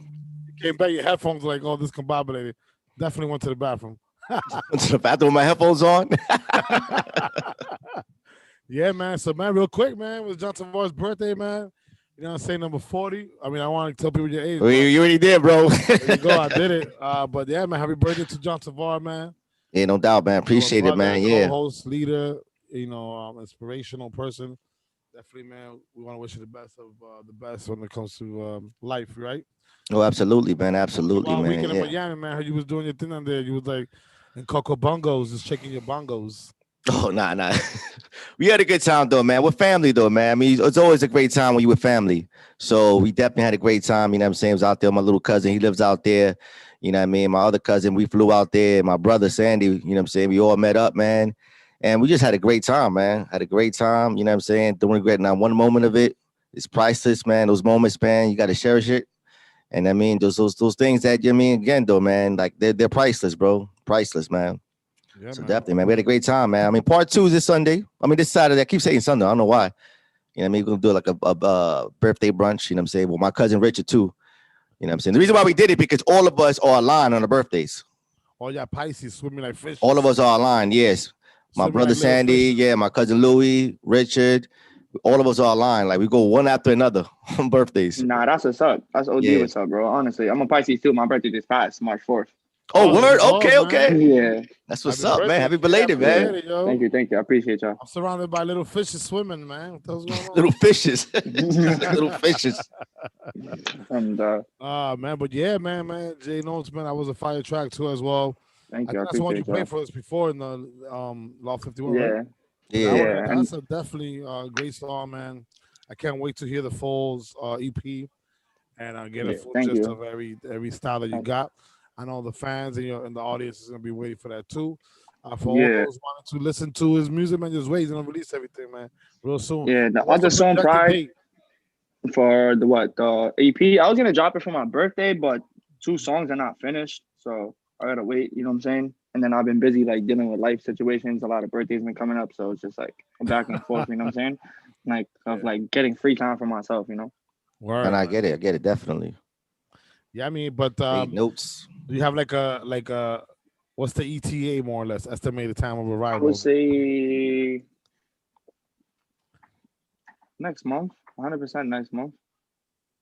You came back. Your headphones like, oh, this combobulated. Definitely went to the bathroom. Went to the bathroom with my headphones on. Yeah, man. So, man, real quick, man, it was John Tavar's birthday, man. You know what I'm saying? Number 40. I mean, I want to tell people your age. Well, you already did, bro. There you go. I did it. But, yeah, man, happy birthday to John Tavar, man. Yeah, no doubt, man. Appreciate it, man. Yeah. Co-host, leader, you know, inspirational person. Definitely, man. We want to wish you the best of the best when it comes to life, right? Oh, absolutely, man. Absolutely, man. Weekend in Yeah. Miami, man. I heard you was doing your thing on there. You was like in Coco Bongos, just shaking your bongos. Oh, nah. We had a good time, though, man. We're family, though, man. I mean, it's always a great time when you with family. So we definitely had a great time. You know what I'm saying? I was out there with my little cousin. He lives out there. You know what I mean? My other cousin, we flew out there. My brother, Sandy, you know what I'm saying? We all met up, man. And we just had a great time, man. Had a great time. You know what I'm saying? Don't regret not one moment of it. It's priceless, man. Those moments, man, you got to cherish it. And I mean, those things that, you mean, again, though, man, like they're priceless, bro. Priceless, man. Yeah, So man. definitely, man, we had a great time, man. I mean, part 2 is this Sunday. I mean, this Saturday. I keep saying Sunday. I don't know why. You know what I mean? We're going to do like a birthday brunch, you know what I'm saying? Well, my cousin Richard, too. You know what I'm saying? The reason why we did it, because all of us are aligned on the birthdays. All y'all Pisces swimming like fish. All of us are aligned, yes. My Swimming brother like little Sandy, fish. yeah, my cousin Louis, Richard. All of us are aligned. Like, we go one after another on birthdays. Nah, that's what's up. That's OG Yeah. what's up, bro. Honestly, I'm a Pisces too. My birthday just passed, March 4th. Oh, word? Oh, Okay, man. okay. Yeah. That's what's Happy up, birthday. man. Happy belated, Yeah, man. belated, yo. Thank you. I appreciate y'all. I'm surrounded by little fishes swimming, man. What the hell's going on? Little fishes. Little fishes. And Man, but yeah, man. Jay Notes, man, I was a fire track too as well. thank I you. I think that's the one you appreciate played y'all. for us before in the Law 51. Yeah. Right? Yeah. Yeah. That's a definitely great song, man. I can't wait to hear the Foles EP and get a Yeah, full thank gist you. of every style that you Thank got. I know the fans and the audience is gonna be waiting for that too. For all Yeah. those wanting to listen to his music, man, just wait. He's gonna release everything, man, real soon. Yeah. The What's other song, projected Pride, date? for the EP. I was gonna drop it for my birthday, but 2 songs are not finished, so I gotta wait. You know what I'm saying? And then I've been busy like dealing with life situations. A lot of birthdays been coming up, so it's just like a back and forth. You know what I'm saying? Like of like getting free time for myself. You know? Word, And I man. get it, definitely. Yeah, I mean, but Take notes. do you have like a what's the ETA more or less estimated time of I arrival? would say next month. 100% next month.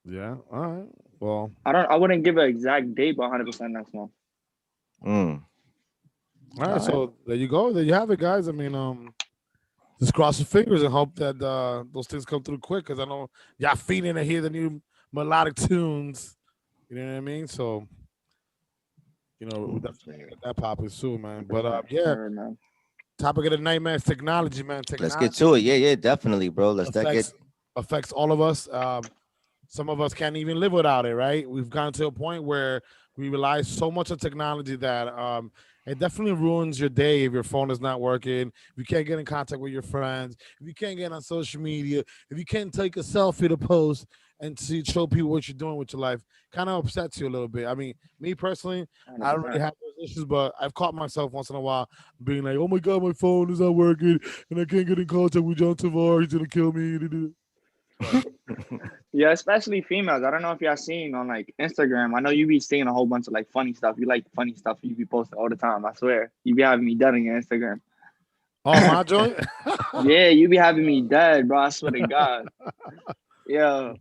Yeah. All right. Well, I wouldn't give an exact date, but 100% next month. Mm. all right. So there you go. There you have it, guys. I mean, just cross your fingers and hope that those things come through quick, because I know y'all feeling to hear the new melodic tunes. You know what I mean? So, you know, we'll definitely get that popping soon, man. But yeah, Word, man. topic of the night, man, is technology, man. Let's Technology get to it. Yeah, definitely, bro. Let's get. affects all of us. Some of us can't even live without it, right? We've gotten to a point where we rely so much on technology that it definitely ruins your day if your phone is not working, if you can't get in contact with your friends, if you can't get on social media, if you can't take a selfie to post and show people what you're doing with your life. Kind of upsets you a little bit. I mean, me personally, I don't really have those issues, but I've caught myself once in a while being like, oh my God, my phone is not working and I can't get in contact with John Tavar. He's going to kill me. Yeah, especially females. I don't know if y'all seen on like Instagram. I know you be seeing a whole bunch of like funny stuff. You like funny stuff. You be posting all the time. I swear. You be having me dead on your Instagram. Oh, my joint? Yeah, you be having me dead, bro. I swear to God. Yeah.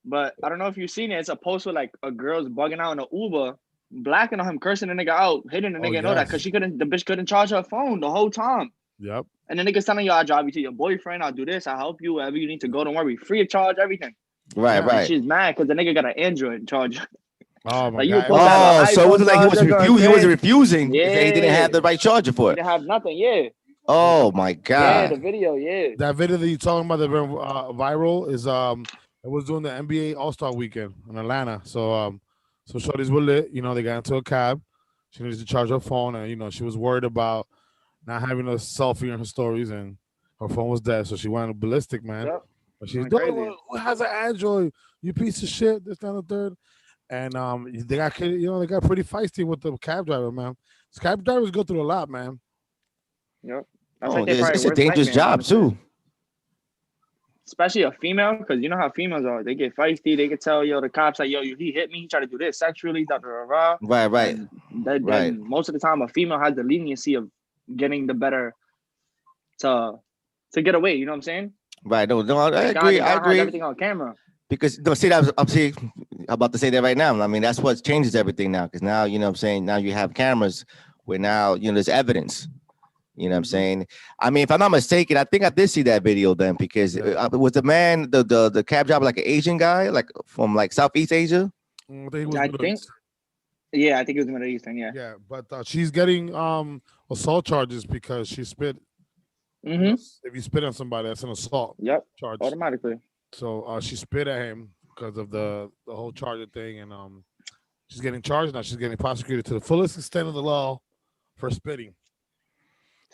But I don't know if you've seen it. It's a post with like a girl's bugging out in an Uber, blacking on him, cursing the nigga out, hitting the nigga and all that, because the bitch couldn't charge her phone the whole time. Yep. And the nigga's telling you, I'll drive you to your boyfriend, I'll do this, I'll help you, wherever you need to go, don't worry, free of charge, everything. Right, And right. she's mad because the nigga got an Android charger. Oh my Like, you God. supposed to have an So it wasn't like he iPhone was charger, refusing. He wasn't refusing. Yeah. He didn't have the right charger for He it. didn't have nothing, yeah. Oh my Yeah, God. the video. Yeah. That video that you talking about that went viral is it was during the NBA All-Star weekend in Atlanta. So shorties were lit. You know, they got into a cab. She needed to charge her phone, and you know she was worried about not having a selfie in her stories, and her phone was dead. So she went ballistic, man. Yep. But she's Went crazy. who has an Android? You piece of shit. This, that, and the third. And they got they got pretty feisty with the cab driver, man. These cab drivers go through a lot, man. Yep. That's Oh, like their it's a probably worst dangerous nightmare, job honestly. too. Especially a female, because you know how females are. They get feisty. They could tell, yo, the cops like, yo, he hit me. He tried to do this sexually, da da da da. Right, right, And right. then most of the time, a female has the leniency of getting the better to get away. You know what I'm saying? Right. No, I Like, God, agree. God I has agree. everything on camera. Because no, see that I'm about to say that right now. I mean, that's what changes everything now. Because now, you know what I'm saying, now you have cameras where now, you know, there's evidence. You know what I'm saying? I mean, if I'm not mistaken, I think I did see that video then because was the man, the cab driver like an Asian guy, like from like Southeast Asia? I think. Yeah, I think it was Middle Eastern. Yeah. Yeah, but she's getting assault charges because she spit. Mm-hmm. If you spit on somebody, that's an assault. Yep. Charge. Automatically. So she spit at him because of the whole charger thing, and she's getting charged now. She's getting prosecuted to the fullest extent of the law for spitting.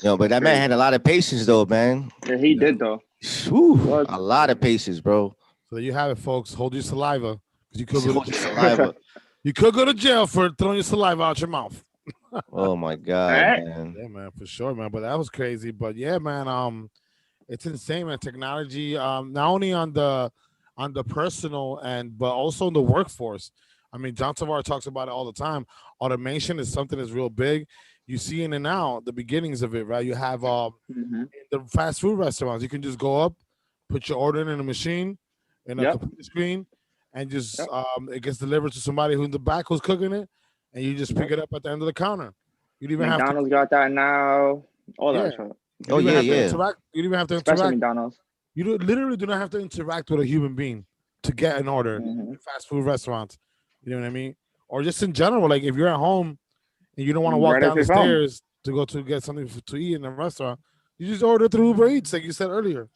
No, but that man had a lot of patience though, man. Yeah, he did though. Whew, a lot of patience, bro. So there you have it, folks. Hold your saliva because you could Hold your saliva. You could go to jail for throwing your saliva out your mouth. Oh my God, Right? man. Yeah, man, for sure, man. But that was crazy. But yeah, man, it's insane, man. Technology, not only on the personal and but also in the workforce. I mean, John Tavar talks about it all the time. Automation is something that's real big. You see in and out the beginnings of it, right? You have Mm-hmm. the fast food restaurants. You can just go up, put your order in a machine, in a Yep. computer screen, and just Yep. it gets delivered to somebody who's in the back who's cooking it, and you just pick it up at the end of the counter. You don't even have to. McDonald's got that now. All that Yeah. shit. You Oh don't even yeah, have to yeah. interact. You don't even have to Especially interact. McDonald's. You literally do not have to interact with a human being to get an order Mhm. in fast food restaurants. You know what I mean? Or just in general, like if you're at home and you don't want to walk Right down off the your phone. stairs to go to get something to eat in a restaurant, you just order through Uber Eats, like you said earlier.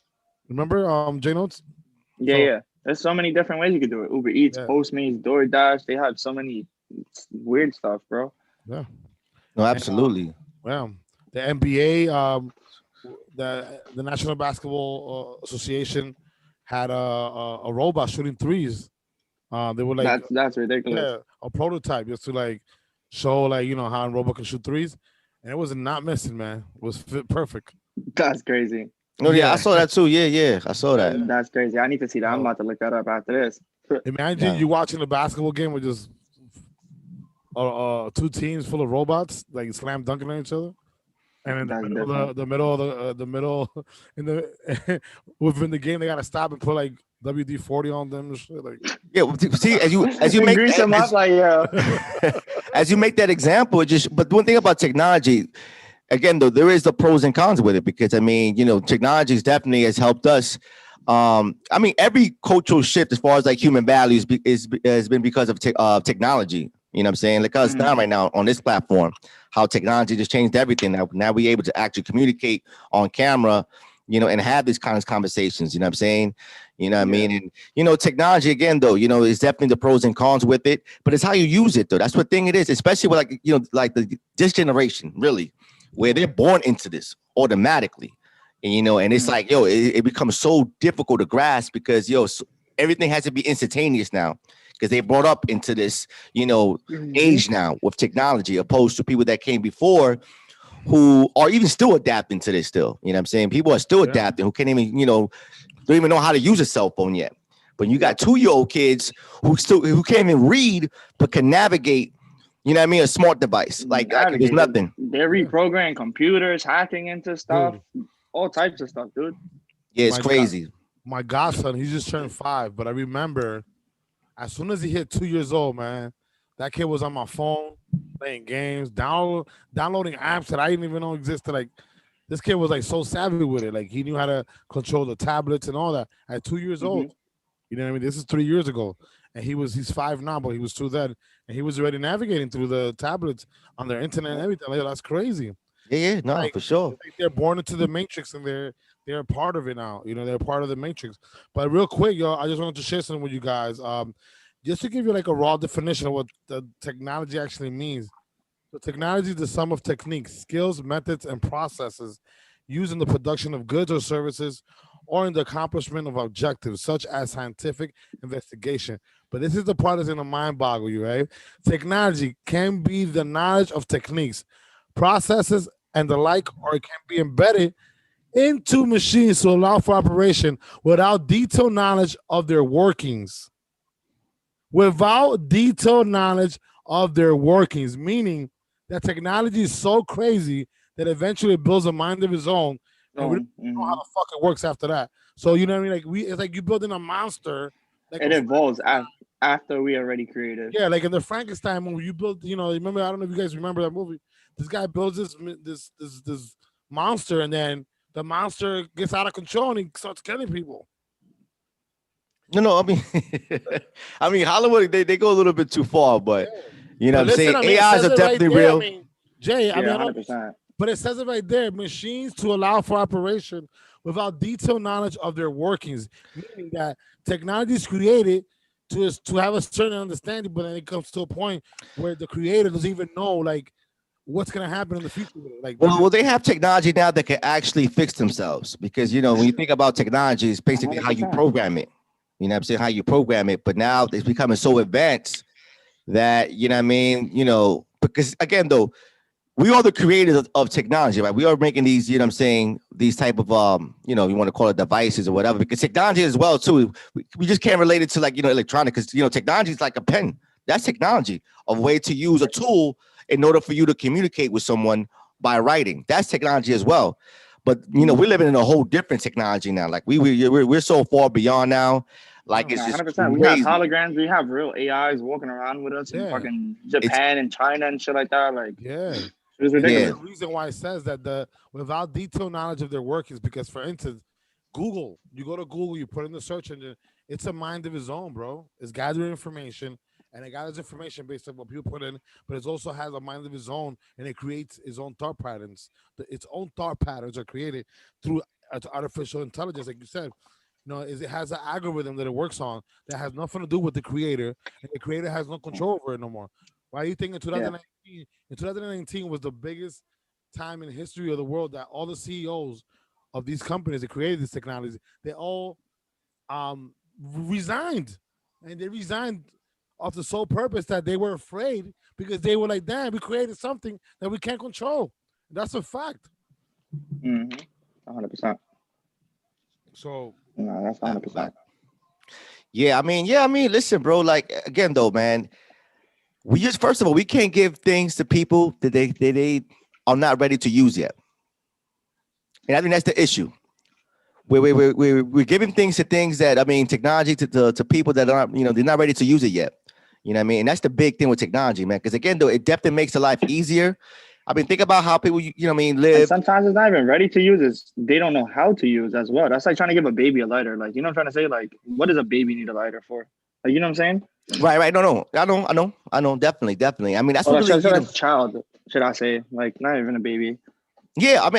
Remember, J Notes? Yeah, So- yeah. There's so many different ways you could do it. Uber Eats, Yeah. Postmates, DoorDash. They have so many weird stuff, bro. Yeah. No, absolutely. Well, the NBA, the National Basketball Association had a robot shooting threes. They were like That's ridiculous. yeah, a prototype just to like show like how a robot can shoot threes, and it was not missing, man. It was perfect. That's crazy. No, yeah, Yeah. I saw that too. Yeah, I saw that. That's crazy. I need to see that. I'm about to look that up after this. Imagine Yeah. you watching a basketball game with just two teams full of robots like slam dunking on each other, and in the That's middle, different. the middle in the within the game they gotta stop and put like WD-40 on them and shit. Like Yeah, well, see, as you make Grease them up like, yeah. as you make that example, but one thing about technology, again, though, there is the pros and cons with it because I mean, technology definitely has helped us. I mean, every cultural shift as far as like human values has been because of technology. You know what I'm saying? Like us now, right now on this platform, how technology just changed everything. Now we're able to actually communicate on camera, and have these kinds of conversations. You know what I'm saying? You know what I mean? And technology again, though, is definitely the pros and cons with it, but it's how you use it, though. That's what thing it is, especially with like this generation, really, where they're born into this automatically. And and it's like, it becomes so difficult to grasp because everything has to be instantaneous now because they brought up into this age now with technology opposed to people that came before who are even still adapting to this still. You know what I'm saying? People are still adapting who can't even don't even know how to use a cell phone yet. But you got 2-year-old kids who can't even read but can navigate, a smart device like there's nothing. They're reprogramming computers, hacking into stuff, all types of stuff, dude. Yeah, it's My crazy. my godson, he just turned 5, but I remember as soon as he hit 2 years old, man, that kid was on my phone playing games, downloading apps that I didn't even know existed. Like this kid was like so savvy with it. Like he knew how to control the tablets and all that at 2 years old. You know what I mean? This is 3 years ago. And he's 5 now, but he was 2 then. And he was already navigating through the tablets on their internet and everything. Like, that's crazy. Yeah, no, Like, for sure. like they're born into the matrix and they're a part of it now. You know, they're part of the matrix. But real quick, yo, I just wanted to share something with you guys. Just to give you like a raw definition of what the technology actually means. So technology is the sum of techniques, skills, methods, and processes used in the production of goods or services or in the accomplishment of objectives such as scientific investigation. But this is the part that's going to mind boggle you, right? Technology can be the knowledge of techniques, processes, and the like, or it can be embedded into machines to allow for operation without detailed knowledge of their workings. Without detailed knowledge of their workings, meaning that technology is so crazy that eventually it builds a mind of its own, and we don't know how the fuck it works after that. So you know what I mean? Like it's like you building a monster. Like It evolves after we already created. yeah, like in the Frankenstein movie, you build. You know, remember? I don't know if you guys remember that movie. This guy builds this monster, and then the monster gets out of control and he starts killing people. No, I mean, I mean Hollywood they go a little bit too far, but you know what I'm Listen, saying? I mean, it AIs says are it right definitely there. real. I mean, Jay, I mean, I don't, 100%. but it says it right there: machines to allow for operation without detailed knowledge of their workings, meaning that technology is created to have a certain understanding, but then it comes to a point where the creator doesn't even know like what's gonna happen in the future with it. Like, Well, they have technology now that can actually fix themselves because you know when you think about technology, it's basically how you 100%. program it. You know what I'm saying? How you program it, but now it's becoming so advanced that you know what I mean. You know, because again, though, we are the creators of technology, right? We are making these, you know what I'm saying, these type of you know, you want to call it devices or whatever, because technology as well too. We just can't relate it to like, you know, electronic, because you know, technology is like a pen. That's technology, a way to use a tool in order for you to communicate with someone by writing. That's technology as well. But you know, we're living in a whole different technology now. Like we're so far beyond now. Like it's just 100%. We have crazy. holograms. We have real AIs walking around with us in Yeah. fucking Japan and China and shit like that. Like, yeah. it's Yeah. ridiculous. The reason why it says that the without detailed knowledge of their work is because, for instance, Google, you go to Google, you put in the search engine, it's a mind of its own, bro. It's gathering information, and it gathers information based on what people put in, but it also has a mind of its own, and it creates its own thought patterns. Its own thought patterns are created through artificial intelligence, like you said. You know, it has an algorithm that it works on that has nothing to do with the creator, and the creator has no control over it no more. Why do you think in 2019 was the biggest time in history of the world that all the CEOs of these companies that created this technology, they all resigned, and they resigned off the sole purpose that they were afraid because they were like, damn, we created something that we can't control. That's a fact. 100%. So No, that's 100%. Yeah, I mean, listen, bro. Like again, though, man, we just first of all, we can't give things to people that they are not ready to use yet, and I think that's the issue. We're giving things that I mean, technology to people that aren't, you know, they're not ready to use it yet. You know what I mean? And that's the big thing with technology, man. Because again, though, it definitely makes the life easier. I mean, think about how people, you know what I mean, And live. sometimes it's not even ready to use. It's they don't know how to use as well. That's like trying to give a baby a lighter. Like, you know what I'm trying to say? Like, what does a baby need a lighter for? Like, you know what I'm saying? Right. No. I know. Definitely. I mean, that's Or what really, should you I know, child, should I say? Like, not even a baby. yeah. I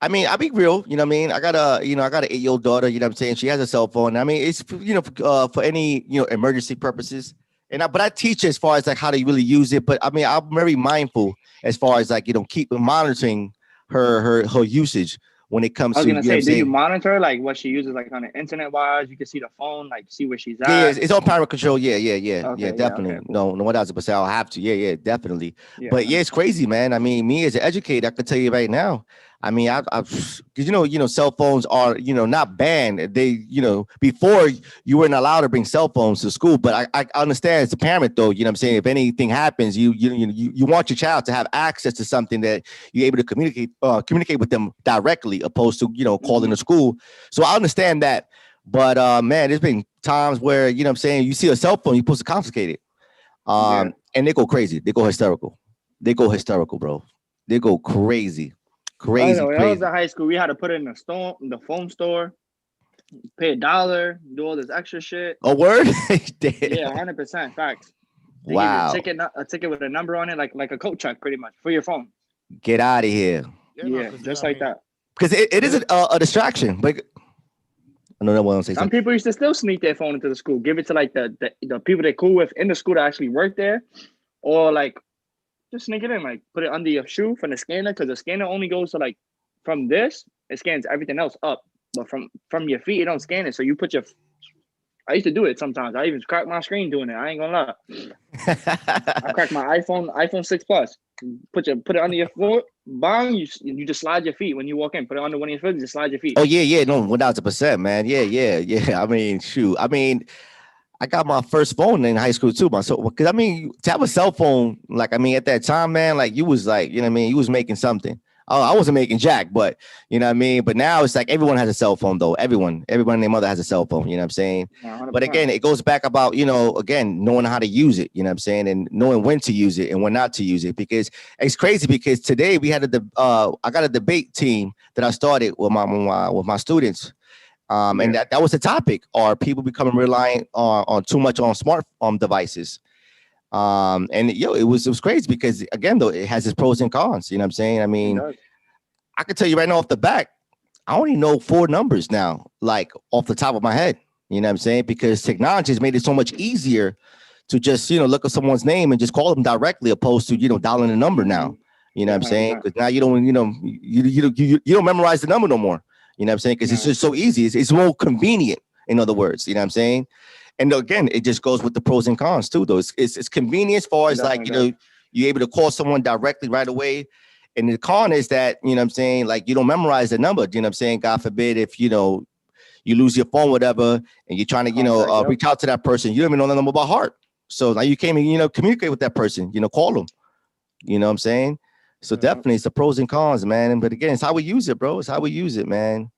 mean, I'll be real. You know what I mean? I got an 8-year-old daughter. You know what I'm saying? She has a cell phone. I mean, it's, you know, for any, you know, emergency purposes. But I teach as far as like how to really use it. But I mean, I'm very mindful as far as like, you know, keep monitoring her usage when it comes I was to, gonna you know what say, I'm do you saying? monitor like what she uses, like on the internet wise? You can see the phone, like see where she's at. Yeah, it's all parent control. Yeah, Okay, definitely. okay, cool. No, 1,000%. I'll have to. Yeah, definitely. Yeah, But yeah, it's crazy, man. I mean, me as an educator, I can tell you right now. I mean, because you know, cell phones are, you know, not banned. They, you know, before you weren't allowed to bring cell phones to school. But I understand as a parent, though. You know what I'm saying? If anything happens, you want your child to have access to something that you're able to communicate with them directly, opposed to, you know, calling the school. So I understand that. But man, there's been times where, you know what I'm saying, you see a cell phone, you're supposed to confiscate it. And they go crazy. They go hysterical. Bro. They go crazy. I know. When I was in high school, we had to put it in the phone store, pay $1, do all this extra shit. A word? Yeah, 100% facts. They Wow. give you a ticket with a number on it, like a coat check, pretty much for your phone. Get out of here. Yeah, just like that. Because it is a distraction. But I know that one say Some something. people used to still sneak their phone into the school, give it to like the people they're cool with in the school that actually work there, or like just sneak it in, like put it under your shoe from the scanner, because the scanner only goes to like from this, it scans everything else up, but from your feet it don't scan it. So you put your I used to do it sometimes. I even cracked my screen doing it. I ain't gonna lie. I cracked my iPhone 6 Plus. Put it under your foot. Bang! You just slide your feet when you walk in. Put it under one of your foot. Just slide your feet. Oh yeah, no, 1,000%, man. Yeah. I mean, shoot. I mean, I got my first phone in high school too, because I mean, to have a cell phone, like I mean, at that time, man, like you was like, you know what I mean, you was making something. I wasn't making jack, but you know what I mean. But now it's like everyone has a cell phone, though. Everyone and their mother has a cell phone. You know what I'm saying? 100%. But again, it goes back about, you know, again, knowing how to use it. You know what I'm saying, and knowing when to use it and when not to use it. Because it's crazy. Because today we had I got a debate team that I started with my students, and that was the topic: are people becoming reliant on too much on smart devices? And it was crazy because again, though, it has its pros and cons. You know what I'm saying? I mean, I can tell you right now off the back, I only know 4 numbers now, like off the top of my head. You know what I'm saying? Because technology has made it so much easier to just, you know, look at someone's name and just call them directly, opposed to, you know, dialing a number now. You know what I'm saying? Because now you don't, you know, you don't memorize the number no more. You know what I'm saying? Because it's just so easy. It's more convenient. In other words, you know what I'm saying? And again, it just goes with the pros and cons too, though. It's convenient as far as like, you know, you're able to call someone directly right away. And the con is that, you know what I'm saying, like you don't memorize the number. You know what I'm saying? God forbid if, you know, you lose your phone, whatever, and you're trying to, you know, reach out to that person. You don't even know the number by heart. So now you can't even, you know, communicate with that person, you know, call them. You know what I'm saying? So definitely it's the pros and cons, man. But again, it's how we use it, bro. It's how we use it, man.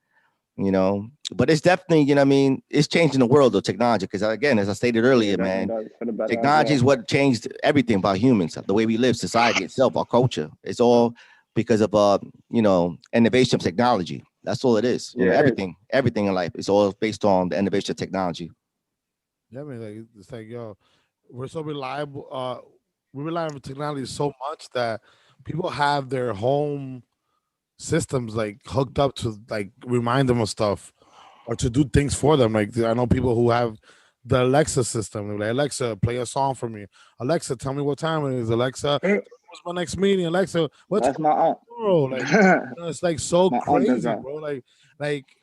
You know, but it's definitely, you know what I mean, it's changing the world of technology. Because again, as I stated earlier, man, technology is what changed everything about humans, the way we live, society itself, our culture. It's all because of you know, innovation of technology. That's all it is. You know, everything in life is all based on the innovation of technology. Yeah, I mean, like it's like, yo, we're so reliable. We rely on technology so much that people have their home systems like hooked up to like remind them of stuff or to do things for them. Like I know people who have the Alexa system. They're like, Alexa, play a song for me. Alexa, tell me what time it is. Alexa, what's my next meeting? Alexa, what's that's my aunt. Like, you know, it's like so crazy, bro.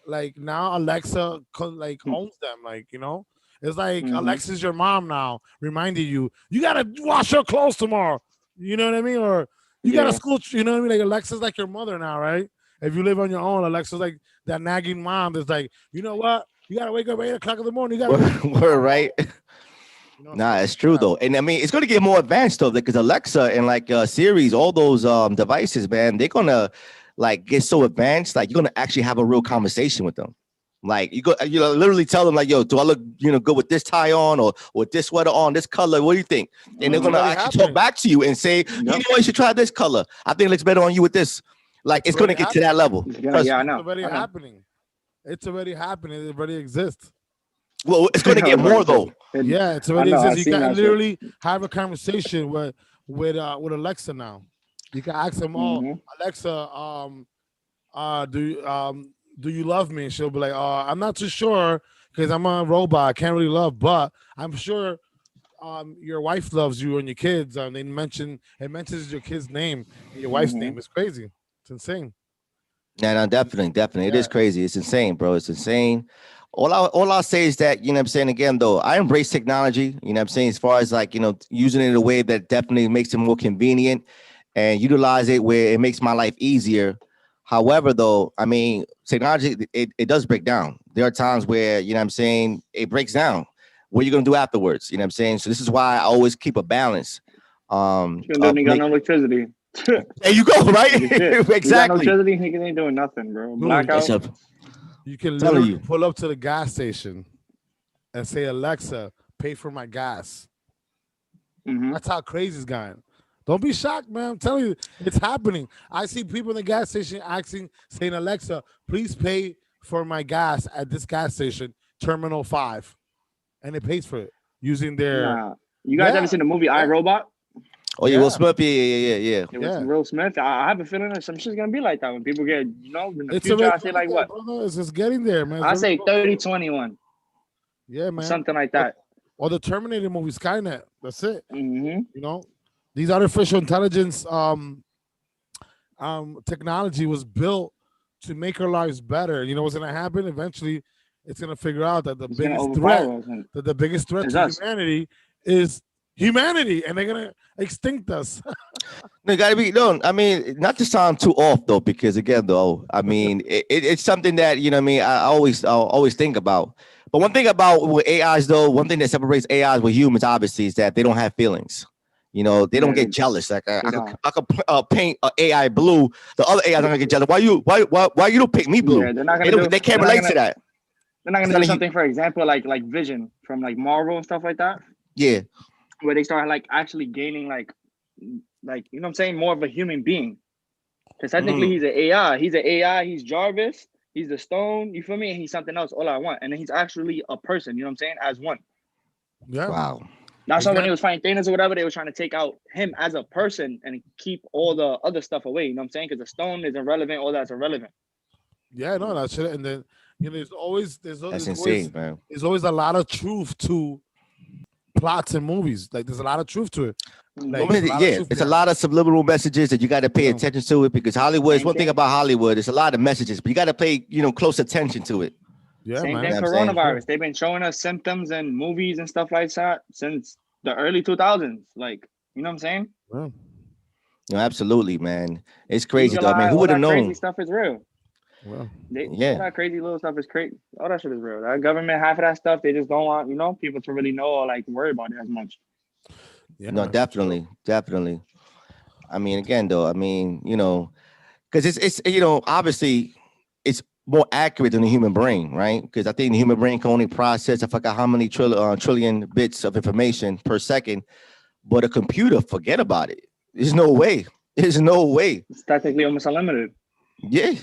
Like now Alexa like owns them. Like, you know, it's like Alexa's your mom now, reminding you gotta wash your clothes tomorrow. You know what I mean? Or you got a school, you know what I mean? Like Alexa's like your mother now, right? If you live on your own, Alexa's like that nagging mom that's like, you know what? You gotta wake up at 8 o'clock in the morning. You gotta we're right. You know, nah, it's true though. And I mean, it's gonna get more advanced though, because Alexa and like Siri's, all those devices, man, they're gonna like get so advanced, like you're gonna actually have a real conversation with them. Like you know, literally tell them like, yo, do I look, you know, good with this tie on or with this sweater on, this color? What do you think? And they're gonna actually talk back to you and say, you know, you should try this color. I think it looks better on you with this. Like it's gonna get to that level. Yeah, I know. It's already happening. It's already happening. It already exists. Well, it's gonna get more though. Yeah, it's already exists. You can literally have a conversation with Alexa now. You can ask them all, Alexa, do you love me? And she'll be like, I'm not too sure because I'm a robot. I can't really love, but I'm sure your wife loves you and your kids. It mentions your kid's name and your wife's name. It's crazy. It's insane. Yeah, no, definitely. It is crazy. It's insane, bro. It's insane. All I'll say is that, you know what I'm saying, again, though, I embrace technology, you know what I'm saying, as far as like, you know, using it in a way that definitely makes it more convenient and utilize it where it makes my life easier. However, though, I mean, technology, it does break down. There are times where, you know what I'm saying, it breaks down. What are you going to do afterwards? You know what I'm saying? So this is why I always keep a balance. You got no electricity. There you go, right? Exactly. You got no electricity, niggas ain't doing nothing, bro. Blackout. You can literally pull up to the gas station and say, Alexa, pay for my gas. That's how crazy it's gotten. Don't be shocked, man. I'm telling you, it's happening. I see people in the gas station saying, Alexa, please pay for my gas at this gas station, Terminal 5. And it pays for it using their... You guys ever seen the movie iRobot? Oh yeah, Will Smith. Yeah. It was Will Smith. I have a feeling that some shit's gonna be like that when people get, in the It's future. already I say like there, what? brother. It's just getting there, man. I It's say very 30-21. Yeah, man. Something like that. Or the Terminator movie, Skynet. That's it. Mm-hmm. These artificial intelligence technology was built to make our lives better. You know what's gonna happen? Eventually, it's gonna figure out that the biggest threat to humanity is humanity, and they're gonna extinct us. No, gotta be I mean, not to sound too off though, because again, though, I mean, it's something that I mean, I'll always think about. But one thing about with AIs, though, one thing that separates AIs with humans, obviously, is that they don't have feelings. They don't get jealous. Like I could paint an AI blue, the other AI don't gonna get jealous. Why you don't pick me blue? Yeah, they're not gonna they can't relate to that. They're not gonna do something, for example, like Vision from like Marvel and stuff like that. Yeah. Where they start like actually gaining like you know what I'm saying, more of a human being. Because technically he's an AI. He's an AI, he's Jarvis, he's the Stone, you feel me? And he's something else all at once. And then he's actually a person, you know what I'm saying? As one. Yeah. Wow. That's why when he was fighting Thanos or whatever, they were trying to take out him as a person and keep all the other stuff away. You know what I'm saying? Because the Stone is irrelevant, all that's irrelevant. Yeah, no, that's it. And then there's always man. There's always a lot of truth to plots and movies. Like there's a lot of truth to it. Like, it's a lot of subliminal messages that you got to pay attention to it, because Hollywood is one thing about Hollywood. It's a lot of messages, but you got to pay close attention to it. Yeah, Same man. thing coronavirus. They've been showing us symptoms and movies and stuff like that since the early 2000s. Like, you know what I'm saying? Yeah. No, absolutely, man. It's crazy though. I mean, who would have known? Crazy stuff is real. Well, all that crazy little stuff is crazy. All that shit is real. That government, half of that stuff, they just don't want people to really know or like worry about it as much. Yeah, no, definitely. I mean, again, though, I mean, because it's obviously it's more accurate than the human brain, right? Because I think the human brain can only process, I forgot how many trillion bits of information per second, but a computer, forget about it. There's no way. It's technically almost unlimited. Yeah.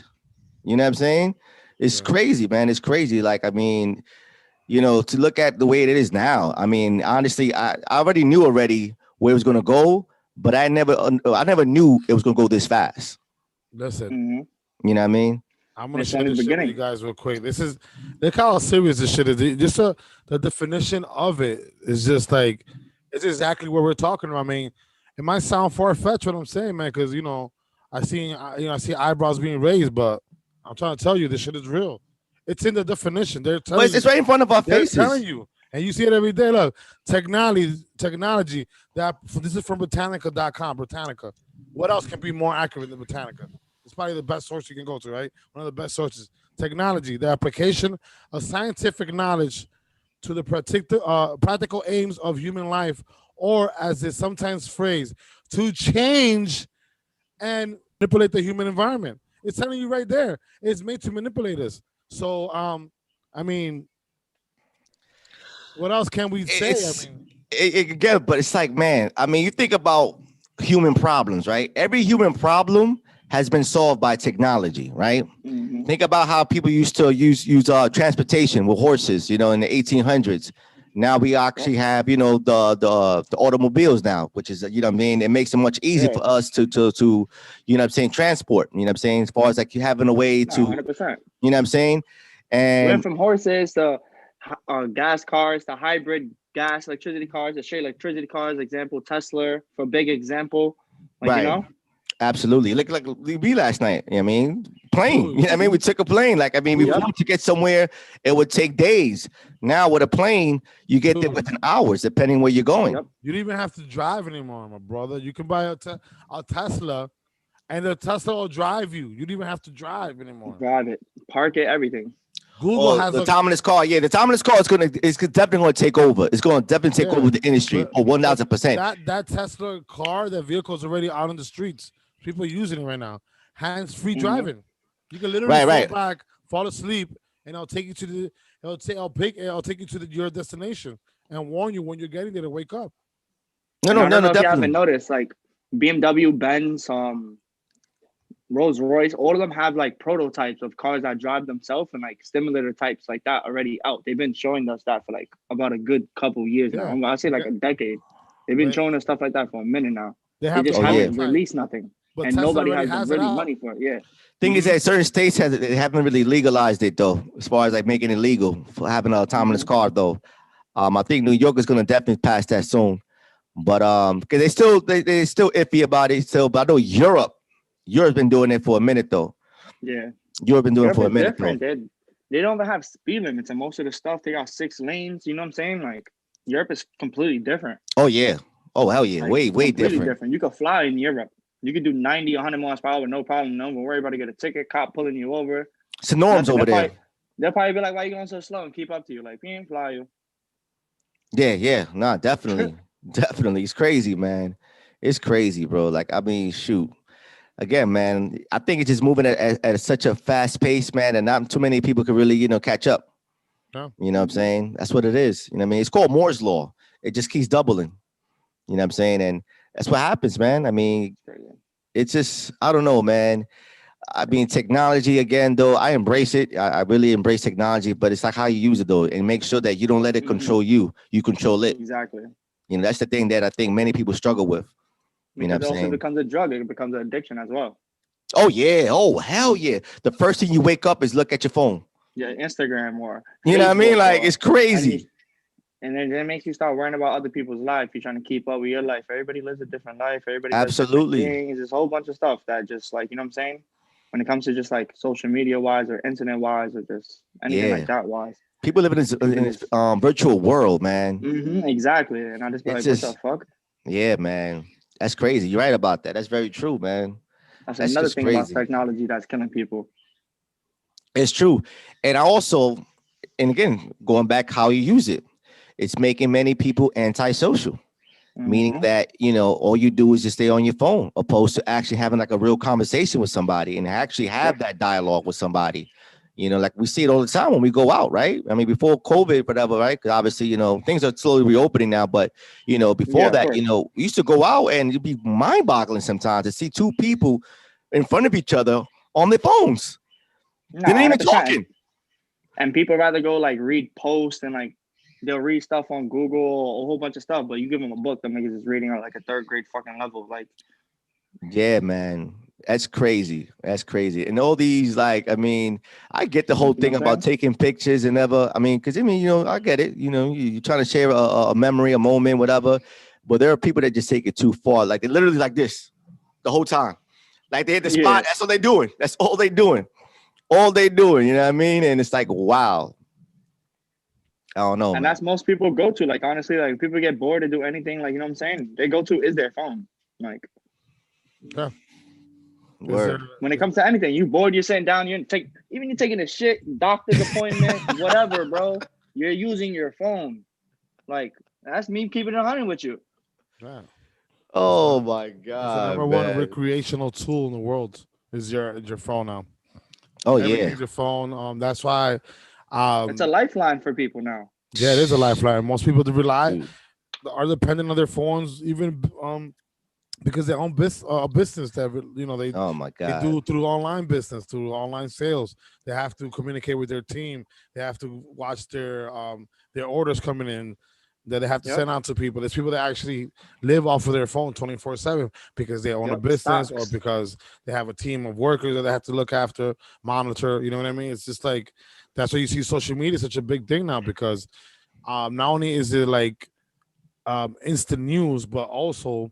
You know what I'm saying? It's crazy, man. It's crazy. Like, I mean, to look at the way it is now, I mean, honestly, I already knew where it was going to go, but I never knew it was going to go this fast. Listen, you know what I mean? I'm going to share this shit with you guys real quick. Look how serious this shit is. Just the definition of it is just like, it's exactly what we're talking about. I mean, it might sound far-fetched what I'm saying, man, because, I see eyebrows being raised, but I'm trying to tell you, this shit is real. It's in the definition. They're telling it's right in front of our faces. They're telling you, and you see it every day. Look, technology. This is from Britannica.com. Britannica. What else can be more accurate than Britannica? It's probably the best source you can go to, right? One of the best sources. Technology, the application of scientific knowledge to the practical aims of human life, or as it's sometimes phrased, to change and manipulate the human environment. It's telling you right there. It's made to manipulate us. So, I mean, what else can we say? Again, but it's like, man, I mean, you think about human problems, right? Every human problem has been solved by technology, right? Mm-hmm. Think about how people used to use transportation with horses, in the 1800s. Now we actually have, the automobiles now, which is, what I mean? It makes it much easier for us to what I'm saying, transport, what I'm saying? As far as like you having a way to, 100%. what I'm saying? And went from horses to gas cars to hybrid gas, electricity cars, to straight electricity cars, example, Tesla, for big example. Like, right. Absolutely. Look like we last night. I mean, plane. You know what I mean? We took a plane. Like, I mean, before to get somewhere, it would take days. Now with a plane, you get there within hours, depending where you're going. Yep. You don't even have to drive anymore, my brother. You can buy a Tesla, and the Tesla will drive you. You don't even have to drive anymore. Drive it, park it, everything. Google has the autonomous car. Yeah, the autonomous car is definitely going to take over. It's going to definitely take over the industry. 1,000%. That Tesla car, that vehicle is already out on the streets. People are using it right now. Hands-free driving. You can literally fall back, fall asleep, and I'll take you to your destination and warn you when you're getting there to wake up. No, definitely. If you haven't noticed, like BMW, Benz, Rolls Royce, all of them have like prototypes of cars that drive themselves and like stimulator types like that already out. They've been showing us that for like about a good couple years now. I'll say like a decade. They've been But- showing us stuff like that for a minute now. They They have just Oh, haven't yeah. released nothing, But and Tesla nobody already has has the it ready out. money for it. Yeah. Thing is that certain states they haven't really legalized it though, as far as like making it legal for having an autonomous car though. I think New York is gonna definitely pass that soon. But because they still iffy about it still. But I know Europe's been doing it for a minute though. Yeah. Europe been doing it Europe for a is minute different. though. They don't even have speed limits, and most of the stuff they got 6 lanes. You know what I'm saying? Like Europe is completely different. Oh yeah. Oh hell yeah. Like, way completely different. You could fly in Europe. You could do 90, 100 miles per hour with no problem. No one worry about to get a ticket. Cop pulling you over. It's the norms Nothing. over there. They'll probably be like, "Why you going so slow?" and keep up to you. Like, "We ain't fly you." Yeah. Nah, definitely. Definitely. It's crazy, man. It's crazy, bro. Like, I mean, shoot. Again, man, I think it's just moving at such a fast pace, man, and not too many people could really, catch up. No. You know what I'm saying? That's what it is. You know what I mean? It's called Moore's Law. It just keeps doubling. You know what I'm saying? And that's what happens, man. I mean, it's just, I don't know, man. I mean, technology, again, though, I embrace it. I really embrace technology, but it's like how you use it, though, and make sure that you don't let it control you. You control it. Exactly. You know, that's the thing that I think many people struggle with. You know what Because I'm it also saying? becomes a drug. It becomes an addiction as well. Oh, yeah. Oh, hell yeah. The first thing you wake up is look at your phone. Yeah, Instagram or You know what I mean? Facebook Like, or- it's crazy. And then it makes you start worrying about other people's life. You're trying to keep up with your life. Everybody lives a different life. Everybody does different Absolutely. things. There's a whole bunch of stuff that just like, you know what I'm saying? When it comes to just like social media wise or internet wise or just anything Yeah. like that wise. People live in this virtual world, man. Exactly. And I just be It's like, just- what the fuck? Yeah, man. That's crazy. You're right about that. That's very true, man. That's That's another just thing crazy. about technology that's killing people. It's true. And I also, and again, going back how you use it, it's making many people antisocial, meaning that, all you do is just stay on your phone, opposed to actually having like a real conversation with somebody and actually have that dialogue with somebody. Like we see it all the time when we go out, right? I mean, before COVID, whatever, right? Because obviously, things are slowly reopening now. But, before Yeah, of that, course. we used to go out and it'd be mind boggling sometimes to see two people in front of each other on their phones. No, They didn't even 100%. talking. And people rather go like read posts and like they'll read stuff on Google or a whole bunch of stuff, but you give them a book, them niggas is reading at like a 3rd grade fucking level. Like, Yeah, man. That's crazy. That's crazy. And all these, like, I mean, I get the whole You know thing what I'm about saying? taking pictures and ever. I mean, because I get it. You're trying to share a memory, a moment, whatever. But there are people that just take it too far. Like they literally like this the whole time. Like they hit the spot. Yeah. That's all they're doing. That's all they're doing. All they doing. You know what I mean? And it's like, wow. I don't know, and man. that's most people go to. Like, honestly, like people get bored to do anything. Like, you know what I'm saying? They go to is their phone. Like, Yeah. Word. when it comes to anything, you bored, you're sitting down, you're taking a shit, doctor's appointment, whatever, bro. You're using your phone. Like, that's me keeping it 100 with you. Yeah. Oh my It's the God, number one man. recreational tool in the world is your phone now. Oh Everything's yeah. your phone. That's why. It's a lifeline for people now. Yeah, it is a lifeline. Most people Dude. are dependent on their phones, even because they own business that they Oh my they God. do through online business, through online sales. They have to communicate with their team. They have to watch their orders coming in that they have to Yep. send out to people. There's people that actually live off of their phone 24/7 because they own a Yep, business or stocks. because they have a team of workers that they have to look after, monitor. You know what I mean? It's just like that's why you see social media is such a big thing now because not only is it like instant news, but also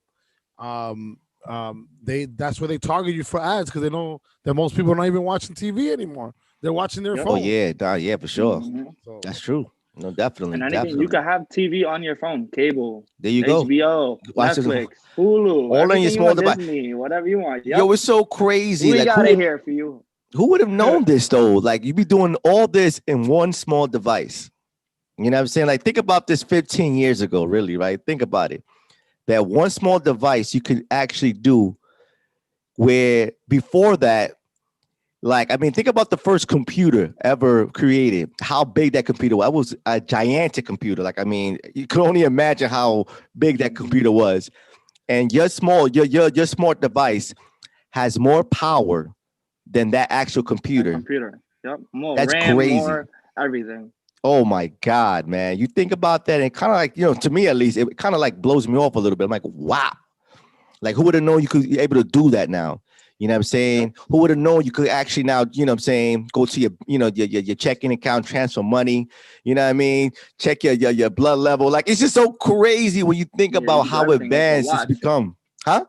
that's where they target you for ads because they know that most people are not even watching TV anymore. They're watching their Yep. Oh phone. yeah, yeah, for sure. Mhm. So, That's true. No, definitely. And anything, Definitely. you can have TV on your phone, cable, There you go. HBO, Watch it Netflix, Hulu, all on your everything you small want, device. Disney, whatever you want. Yep. Yo, it's so crazy. we Like got it here for you. who would have known this though? Like you be doing all this in one small device. You know what I'm saying? Like think about this 15 years ago, really, right? Think about it. That one small device you could actually do where before that, like, I mean, think about the first computer ever created, how big that computer was. It was a gigantic computer. Like, I mean, you could only imagine how big that computer was. And your smart device has more power than that actual computer. Computer. Yep. More That's RAM, crazy. more everything. Oh my God, man. You think about that and kind of like, to me at least, it kind of like blows me off a little bit. I'm like, wow. Like, who would have known you could be able to do that now? You know what I'm saying? Who would have known you could actually now, you know what I'm saying, go to your, your checking account, transfer money, you know what I mean? Check your blood level. Like, it's just so crazy when you think about how advanced it's become. Huh?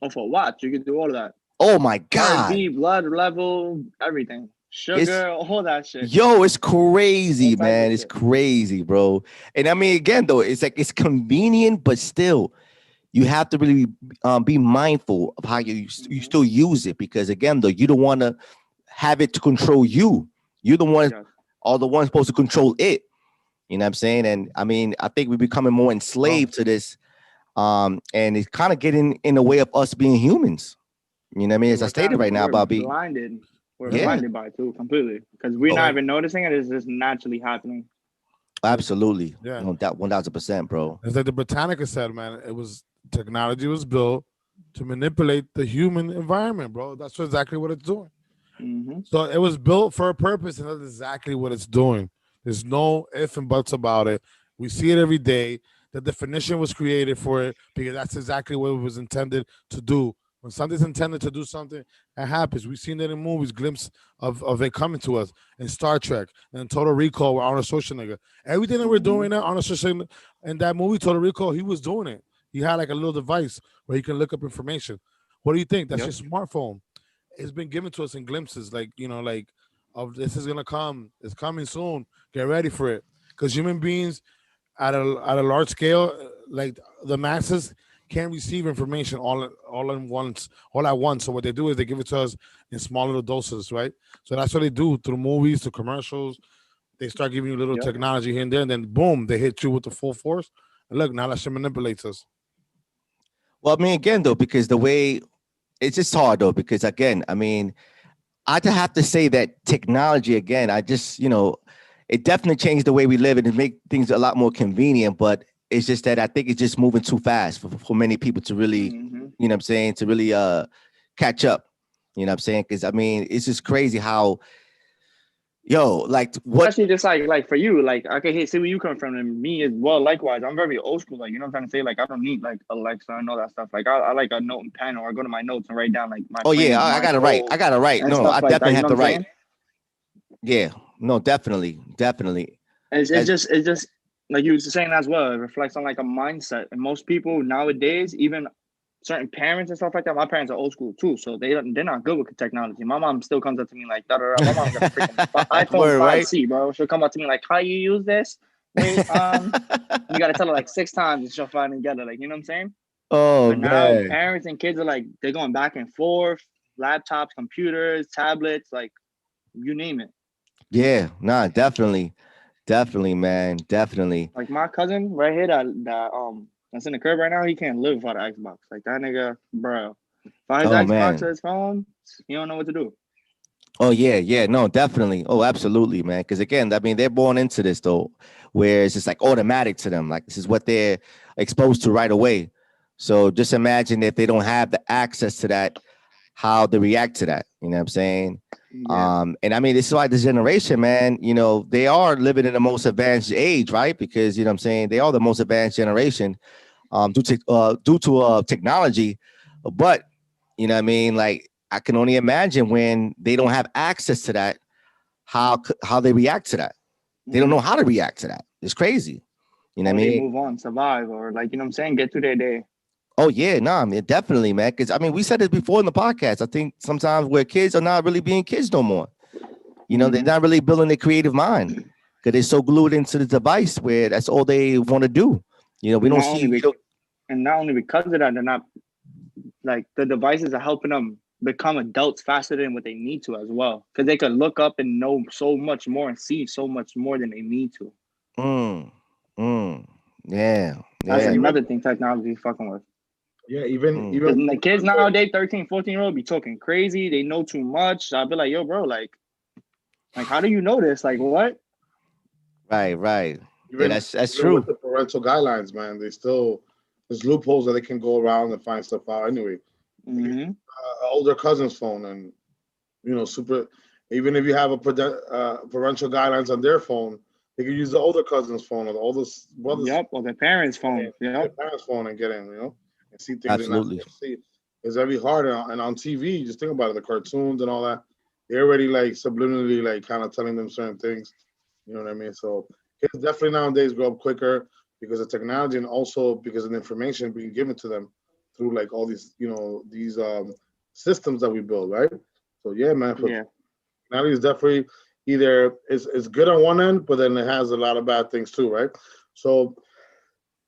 Off a watch, you can do all of that. Oh my God. Heartbeat, blood level, everything. Sugar, all that shit. Yo, it's crazy, man. It's crazy, bro. And I mean, again, though, it's like it's convenient, but still, you have to really be mindful of how you still use it, because again, though, you don't want to have it to control you. You're the one, or the one supposed to control it. You know what I'm saying? And I mean, I think we're becoming more enslaved to this, and it's kind of getting in the way of us being humans. You know what I mean? As I stated right now about being blinded. We're blinded by it too, completely, because we're not even noticing it. It's just naturally happening. Absolutely. Yeah. No doubt, 1000%, bro. It's like the Britannica said, man. Technology was built to manipulate the human environment, bro. That's exactly what it's doing. Mm-hmm. So it was built for a purpose, and that's exactly what it's doing. There's no ifs and buts about it. We see it every day. The definition was created for it because that's exactly what it was intended to do. When something's intended to do something, it happens. We've seen it in movies, glimpse of it coming to us in Star Trek and Total Recall with Arnold Schwarzenegger. Everything that we're doing now, Arnold Schwarzenegger, in that movie, Total Recall, he was doing it. He had like a little device where he can look up information. What do you think? That's your smartphone. It's been given to us in glimpses, like, of this is gonna come. It's coming soon. Get ready for it. Because human beings at a large scale, like the masses, can't receive information all at once. So what they do is they give it to us in small little doses, right? So that's what they do through movies, through commercials. They start giving you little technology here and there, and then boom, they hit you with the full force. And look, now that shit manipulates us. Well, I mean, again, though, because the way it's just hard, though, because again, I mean, I have to say that technology, again, I just, it definitely changed the way we live and it make things a lot more convenient, but it's just that I think it's just moving too fast for many people to really, you know what I'm saying, to really catch up. You know what I'm saying? Because, I mean, it's just crazy how, like what? Especially just like for you, like, okay, hey, see where you come from, and me as well, likewise. I'm very old school, like, you know what I'm trying to say? Like, I don't need like Alexa and all that stuff. Like, I like a note and pen, or I go to my notes and write down like my. Oh yeah, I gotta write. No, I definitely have to write. Yeah, no, definitely. It's just like you were saying as well. It reflects on like a mindset, and most people nowadays, even certain parents and stuff like that. My parents are old school too, so they're not good with technology. My mom still comes up to me like, da da da. My mom's got a freaking iPhone 5C, bro. She'll come up to me like, how you use this? Wait, you gotta tell her like 6 times and she'll finally get it. Like, you know what I'm saying? Oh, but now parents and kids are like, they're going back and forth, laptops, computers, tablets, like you name it. Yeah, nah, definitely, man, definitely. Like my cousin right here that's in the crib right now, he can't live without an Xbox. Like that nigga, bro. If I his Xbox to his phone, he don't know what to do. Oh yeah, no, definitely. Oh, absolutely, man. Because again, I mean, they're born into this though, where it's just like automatic to them. Like this is what they're exposed to right away. So just imagine if they don't have the access to that, how they react to that. You know what I'm saying? Yeah. And I mean, this is why this generation, man, they are living in the most advanced age, right? Because, you know what I'm saying, they are the most advanced generation due to technology. But, you know what I mean, like, I can only imagine when they don't have access to that, how they react to that. They don't know how to react to that. It's crazy. You know what I mean? They move on, survive, or like, you know what I'm saying, get through their day. Oh yeah, no, I mean, definitely, man. Because I mean, we said it before in the podcast. I think sometimes where kids are not really being kids no more. They're not really building their creative mind because they're so glued into the device where that's all they want to do. We don't see. And not only because of that, they're not like the devices are helping them become adults faster than what they need to as well. Because they could look up and know so much more and see so much more than they need to. Yeah. That's another thing technology is fucking with. Yeah, even the kids nowadays, 13, 14-year-old be talking crazy. They know too much. I'll be like, yo, bro, like how do you know this? Like what? Right. Even, that's true. With the parental guidelines, man, there's loopholes that they can go around and find stuff out anyway. Older cousin's phone, and super. Even if you have a parental guidelines on their phone, They could use the older cousin's phone or the oldest brother's. Yep, or their parents' phone. Yep. Yep. Their parents' phone and get in, and see things. Absolutely. They're not supposed to see. It's very hard, and on TV, just think about it, the cartoons and all that. They're already like subliminally, like kind of telling them certain things. You know what I mean? So kids definitely nowadays grow up quicker because of technology and also because of the information being given to them through like all these, these systems that we build, right? So yeah, man. Technology is definitely either it's good on one end, but then it has a lot of bad things too, right? So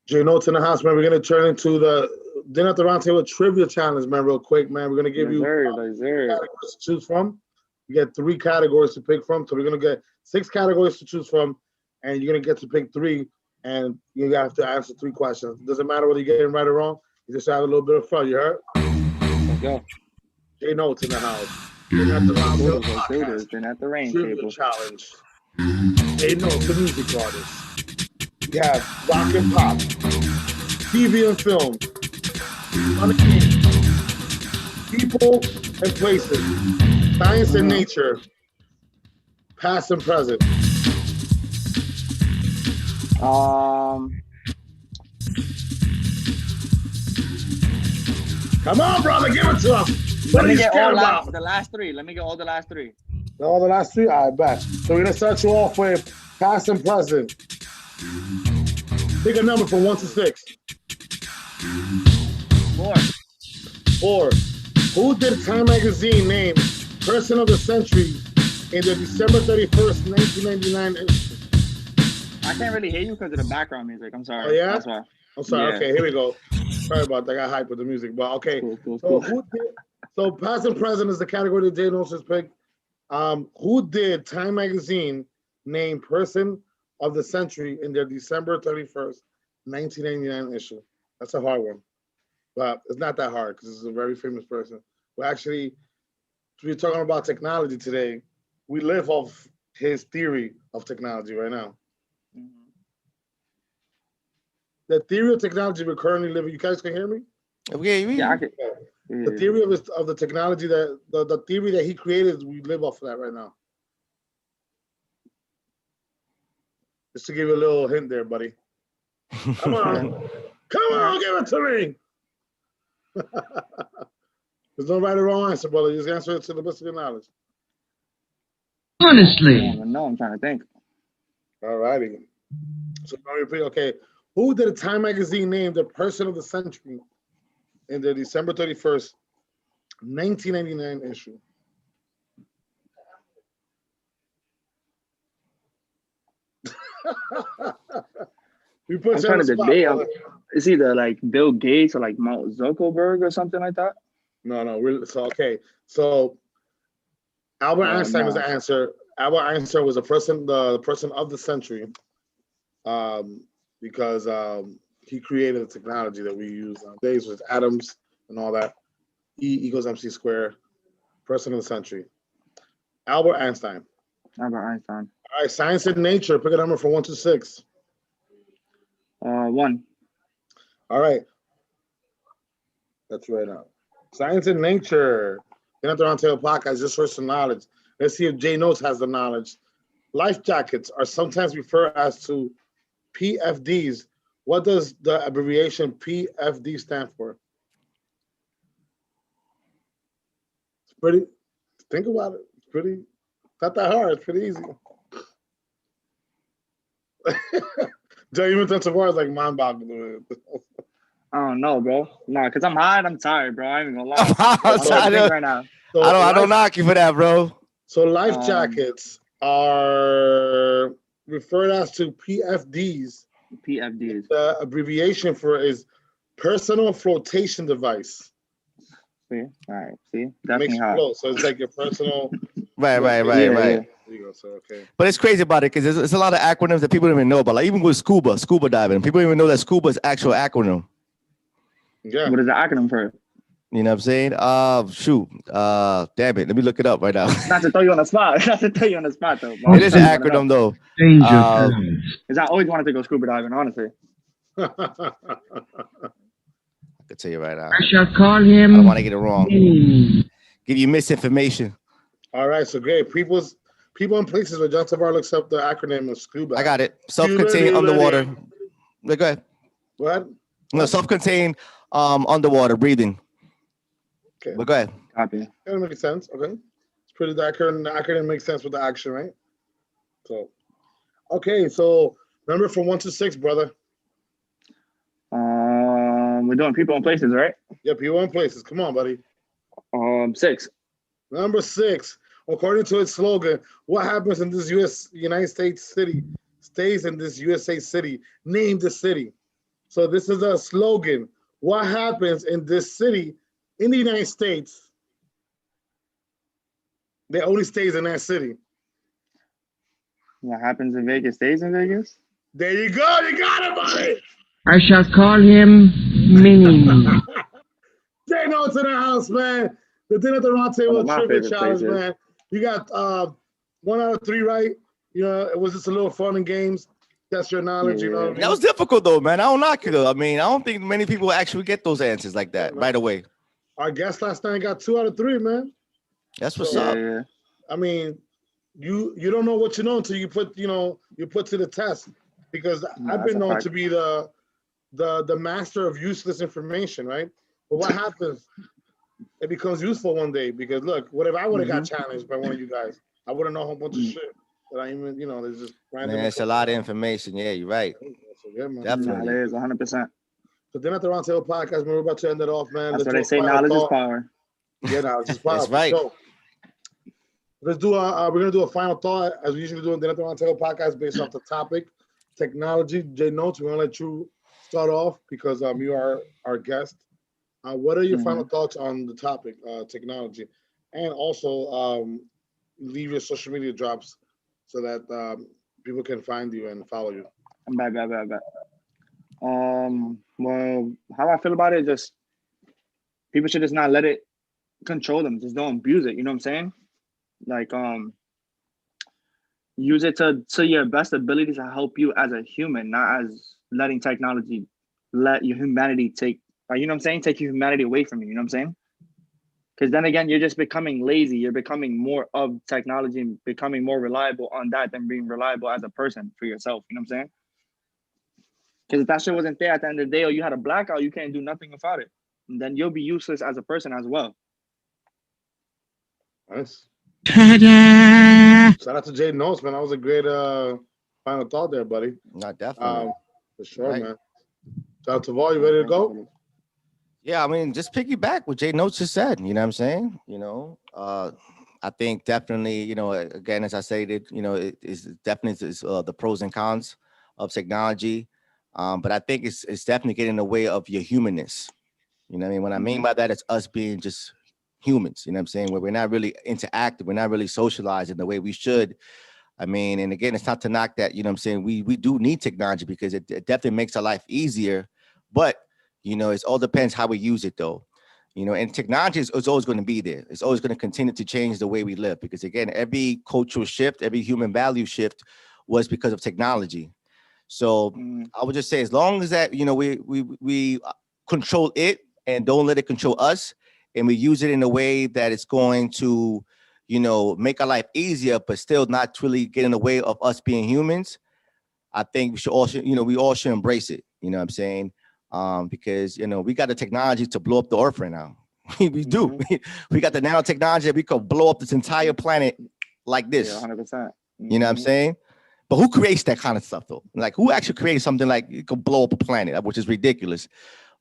J Notes in the house, man. We're gonna turn into the Dinner at the Round Table Trivia Challenge, man. Real quick, man. We're gonna give you categories to choose from. You get 3 categories to pick from, so we're gonna get 6 categories to choose from, and you're gonna get to pick 3, and you have to answer 3 questions. It doesn't matter whether you get it right or wrong. You just have a little bit of fun. You heard? Let's go. J Notes in the house. Dinner at the Round Table Podcast. Dinner at the Rain Trivia Table Challenge. J Notes, the music artist. We have rock and pop, TV and film, people and places, science and nature, past and present. Come on, brother, give it to us. Let me get all the last 3. Let me get all the last 3. All the last 3? I bet. So we're gonna start you off with past and present. Pick a number from 1 to 6. 4. 4. Who did Time Magazine name Person of the Century in the December 31st, 1999 issue? I can't really hear you because of the background music. I'm sorry. Oh, yeah? That's why. I'm sorry. Yeah. Okay, here we go. Sorry about that. I got hyped with the music, but okay. Cool. So past and present is the category that Jay Notes has picked. Who did Time Magazine name Person of the Century in their December 31st, 1999 issue? That's a hard one, but it's not that hard because it's a very famous person. Well, actually, we're talking about technology today. We live off his theory of technology right now. The theory of technology we're currently living. You guys can hear me? Yeah, I can. The theory of the technology that the theory that he created, we live off of that right now. Just to give you a little hint there, buddy. Come on, give it to me. There's no right or wrong answer, brother. Just answer it to the best of your knowledge. Honestly. No, I'm trying to think. All righty. So let me repeat. Okay, who did Time Magazine name the Person of the Century in the December 31st, 1999 issue? We put I'm trying to debate. It's either like Bill Gates or like Mark Zuckerberg or something like that. No. So Albert Einstein was the answer. Albert Einstein was the person of the century, because he created the technology that we use nowadays with atoms and all that. E equals MC squared. Person of the century. Albert Einstein. Albert Einstein. All right, science and nature. Pick a number from 1 to 6. 1. All right. That's right now. Science and nature. Dinner at the Round Table Podcast, just for some knowledge. Let's see if Jay Notes has the knowledge. Life jackets are sometimes referred as to PFDs. What does the abbreviation PFD stand for? It's pretty, think about it. It's pretty, not that hard. It's pretty easy. Jay, even touch the words like mind-boggling. I don't know, bro. Nah, because I'm hot. I'm tired, bro. I ain't gonna lie. I'm tired right now. So I don't knock you for that, bro. So life jackets are referred as to PFDs. PFDs. The abbreviation for is personal flotation device. See, all right. See, Makes definitely you hot. float. So it's like your personal. Right. Yeah. There you go. So okay. But it's crazy about it because there's a lot of acronyms that people don't even know about. Like even with scuba diving, people don't even know that scuba is actual acronym. Yeah. What is the acronym for? You know what I'm saying? Damn it. Let me look it up right now. Not to throw you on the spot. Not to throw you on the spot, though. Bro. It is an acronym, though. Because I always wanted to go scuba diving, honestly. I can tell you right now. I shall call him. I don't want to get it wrong. Give you misinformation. All right. So great. People and places where John Tavares looks up the acronym of SCUBA. I got it. Self-contained underwater. Go ahead. What? No, self-contained underwater breathing. Okay. But go ahead. Copy. That makes sense. Okay. It's pretty, the acronym makes sense with the action, right? So, okay. So, remember from 1 to 6, brother. We're doing people and places, right? Yeah, people and places. Come on, buddy. 6. Number 6. According to its slogan, what happens in this United States city stays in this USA city. Name the city. So this is a slogan. What happens in this city in the United States that only stays in that city? What happens in Vegas stays in Vegas? There you go. You got it, buddy. I shall call him Mini. Jay Notes in the house, man. The Dinner at the Round Table Trivia Challenge, man. You got 1 out of 3 right. You know, it was just a little fun and games. That's your knowledge, you know what I mean? That was difficult though, man. I don't knock it though. I mean, I don't think many people actually get those answers like that right away. Our guest last night got 2 out of 3, man. That's what's up. Yeah. I mean, you don't know what you know until you put to the test. Because I've been known to be the master of useless information, right? But what happens? It becomes useful one day. Because look, what if I would have got challenged by one of you guys? I wouldn't know a whole bunch of shit that I even, there's just random. Man, it's a lot of information. Yeah, you're right. So, yeah, man. Definitely. It is 100%. So then at the Round Table Podcast, man, we're about to end it off, man. That's what they say, knowledge is power. Yeah, knowledge is power. That's right. So, let's do we're gonna do a final thought as we usually do in the At the Round Table Podcast based off the topic, technology. Jay Notes, we're gonna let you start off because you are our guest. What are your final thoughts on the topic, technology, and also leave your social media drops so that people can find you and follow you. Bet. Well, how I feel about it, just people should just not let it control them. Just don't abuse it. You know what I'm saying? Like, use it to your best ability to help you as a human, not as letting technology let your humanity take, you know what I'm saying? Take your humanity away from you. You know what I'm saying? Because then again, you're just becoming lazy. You're becoming more of technology and becoming more reliable on that than being reliable as a person for yourself. You know what I'm saying? Because if that shit wasn't there at the end of the day, or you had a blackout, you can't do nothing about it. And then you'll be useless as a person as well. Nice. Ta-da! Shout out to Jay Notes, man. That was a great final thought there, buddy. Not definitely. For sure, Right. man. Shout out to Vol. You ready to go? Yeah, I mean, just piggyback what Jay Notes just said. You know what I'm saying? I think definitely, again, as I stated, it is definitely the pros and cons of technology. But I think it's definitely getting in the way of your humanness. You know what I mean? What I mean by that is us being just humans, you know what I'm saying? Where we're not really interactive, we're not really socializing the way we should. I mean, and again, it's not to knock that, you know what I'm saying? We do need technology because it definitely makes our life easier, but it all depends how we use it though. And technology is always going to be there. It's always going to continue to change the way we live because again, every cultural shift, every human value shift was because of technology. So I would just say, as long as that, we control it and don't let it control us, and we use it in a way that it's going to, make our life easier, but still not really get in the way of us being humans, I think we should also, we all should embrace it. You know what I'm saying? Because, we got the technology to blow up the earth right now. We do. We got the nanotechnology that we could blow up this entire planet like this. Yeah, 100%. You know what I'm saying? But who creates that kind of stuff though? Like who actually creates something like it could blow up a planet, which is ridiculous.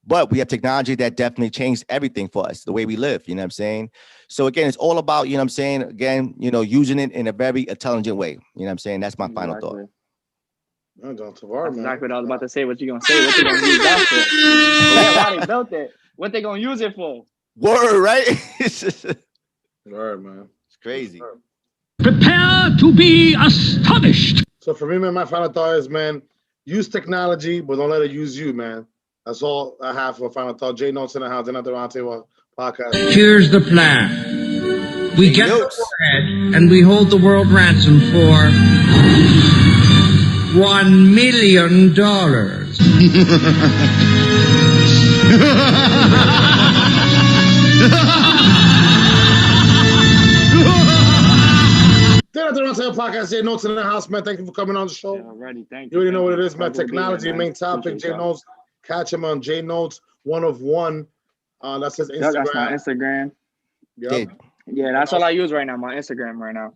But we have technology that definitely changed everything for us, the way we live, you know what I'm saying? So again, it's all about, you know what I'm saying? Again, using it in a very intelligent way. You know what I'm saying? That's my final thought. That's exactly what I was about to say. What you gonna say? What you gonna use that for? Why they built it? What they gonna use it for? Word, right? Word, man. It's crazy. Prepare to be astonished. So for me, man, my final thought is, man, use technology, but don't let it use you, man. That's all I have for a final thought. Jay Notes in the house, Another Roundtable Podcast. Here's the plan. We get the warhead and we hold the world ransom for $1 million. Then at the Roundtable Podcast. Jay Notes in the house, man. Thank you for coming on the show. Yeah, already. Thank You you. already know what it is, man. Pleasure to be here, Technology, man. main topic. Appreciate Jay y'all. Notes. Catch him on Jay Notes 1 of 1. That's his Yeah, that's my Instagram. Instagram. Yep. Yeah, that's all I use right now, my Instagram right now.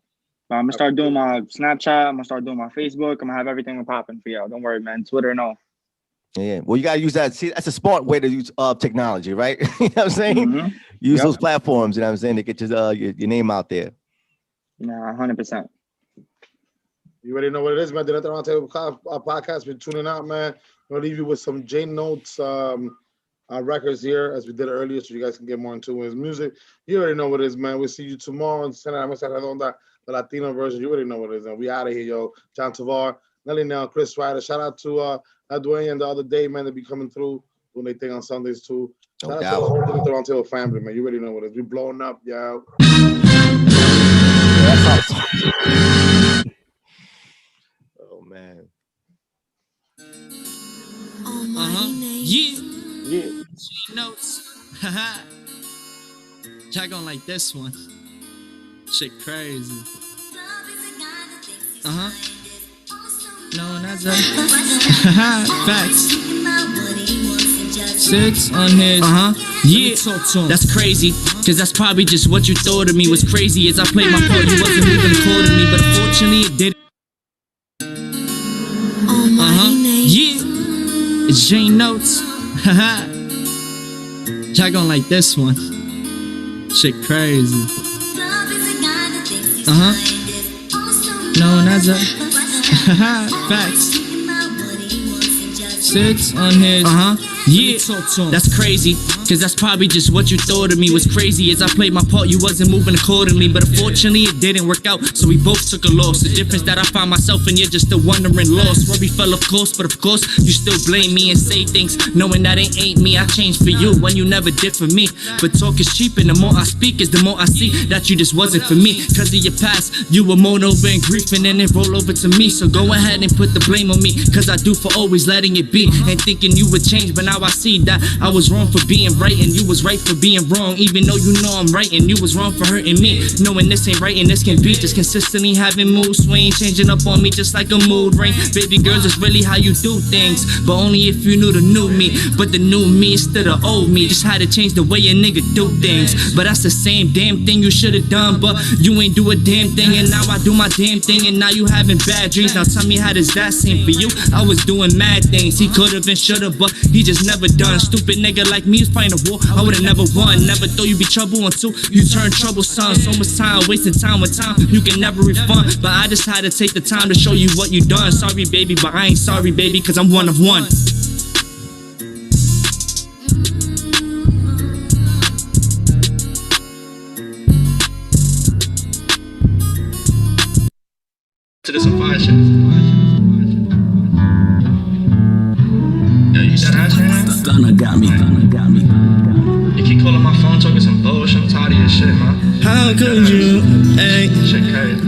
But I'm gonna start doing my Snapchat. I'm gonna start doing my Facebook. I'm gonna have everything popping for y'all. Don't worry, man. Twitter, no. Yeah. Well, you gotta use that. See, that's a smart way to use technology, right? You know what I'm saying? Mhm. Use Yep. those platforms, you know what I'm saying, to get your name out there. Nah, 100%. You already know what it is, man. The Nothing Roundtable Podcast. We're tuning out, man. We'll leave you with some Jay Notes records here, as we did earlier, so you guys can get more into his music. You already know what it is, man. We'll see you tomorrow on Cena Mesa Redonda, the Latino version. You already know what it is, and we out of here, yo. John Tovar, Nelly Nell, Chris Ryder. Shout out to Dwayne and the other day, man. They be coming through doing their thing on Sundays too. No Shout out doubt. to the whole Nothing Roundtable family, man. You already know what it is. We blowing up, yo. That's awesome. Oh man. Yeah. Yeah. She notes. Haha. Y'all gonna like this one. Shit crazy. Known as a facts. 6 on his yeah. That's crazy, cause that's probably just what you thought of me. Was crazy as I played my part. You wasn't moving accordingly, but unfortunately it didn't. Yeah. It's J Notes. Haha. Y'all gonna like this one. Shit crazy. Known as a facts. 6 on his yeah. That's crazy, cause that's probably just what you thought of me. Was crazy as I played my part. You wasn't moving accordingly, but unfortunately it didn't work out, so we both took a loss. The difference that I found myself and you're just still wondering lost. Where we fell, of course, but of course you still blame me and say things knowing that it ain't me. I changed for you when you never did for me. But talk is cheap, and the more I speak is the more I see that you just wasn't for me. Cause of your past, you were moaned over and grief, and then it rolled over to me. So go ahead and put the blame on me, cause I do for always letting it be and thinking you would change. But now I see that I was wrong for being right and you was right for being wrong. Even though you know I'm right and you was wrong for hurting me. Knowing this ain't right and this can be just consistently having mood swings, changing up on me just like a mood ring. Baby girls, it's really how you do things, but only if you knew the new me. But the new me instead of old me just had to change the way a nigga do things. But that's the same damn thing you should've done, but you ain't do a damn thing. And now I do my damn thing, and now you having bad dreams. Now tell me, how does that seem for you? I was doing mad things, he could've and should've, but he just never done. Stupid nigga like me is fighting a war I would've never won. Never thought you'd be trouble until you turn troublesome. So much time wasting time with time you can never refund. But I just had to take the time to show you what you done. Sorry baby, but I ain't sorry baby, cause I'm one of one. To this some fire shit. Yo, you dead ass right now? Gunna got me. You keep calling my phone talking some bullshit. I'm tired of your shit, man. How could you? Hey. Shit crazy.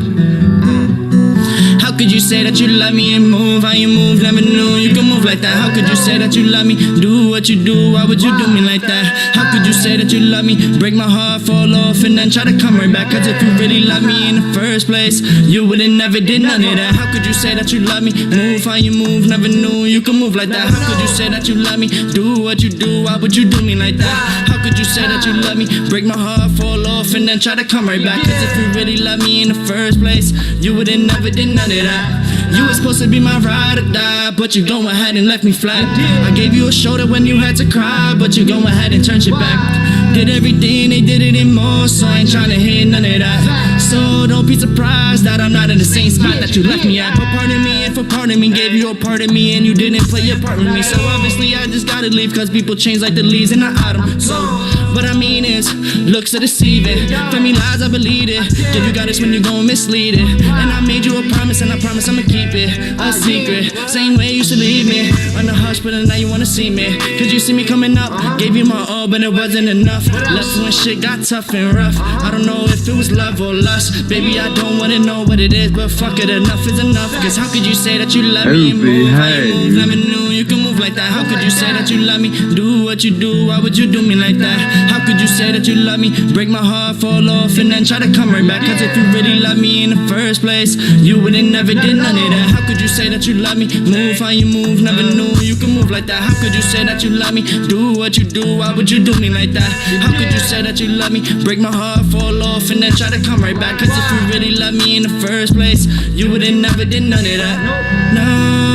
How could you say that you love me and move how you move? Never knew you could move like that. How could you say that you love me? Do what you do, why would you do me like that? How could you say that you love me? Break my heart, fall off, and then try to come right back. Cause if you really love me in the first place, you would've never did none of that. How could you say that you love me? Move how you move, never knew you could move like that. How could you say that you love me? Do what you do, why would you do me like that? How could you say that you love me? Break my heart, fall off, and then try to come right back. Cause if you really love me in the first place, you would've never did none of that. You were supposed to be my ride or die, but you go ahead and left me flat. I gave you a shoulder when you had to cry, but you go ahead and turned your back. Did everything, they did it and more, so I ain't trying to hear none of that. So don't be surprised that I'm not in the same spot that you left me at. But pardon me, and for pardon me, gave you a part of me, and you didn't play your part with me. So obviously I just gotta leave, cause people change like the leaves in the autumn. So what I mean is, looks are deceiving. For me lies, I believe it. Give you got this when you gon' mislead it. And I made you a promise, and I promise I'ma keep it a secret. Same way you used to leave me on the hush, but now you wanna see me. Cause you see me coming up, gave you my all, but it wasn't enough. Left when shit got tough and rough. I don't know if it was love or lust. Baby, I don't wanna know what it is, but fuck it, enough is enough. Cause how could you say that you love me and move how you move? Never knew you could move like that. How could you say that you love me? Do what you do, why would you do me like that? How could you say say that you love me? Break my heart, fall off, and then try to come right back. Cause if you really love me in the first place, you wouldn't never did none of that. How could you say that you love me? Move how you move, never knew you could move like that. How could you say that you love me? Do what you do, why would you do me like that? How could you say that you love me? Break my heart, fall off, and then try to come right back. Cause if you really love me in the first place, you wouldn't never did none of that. No.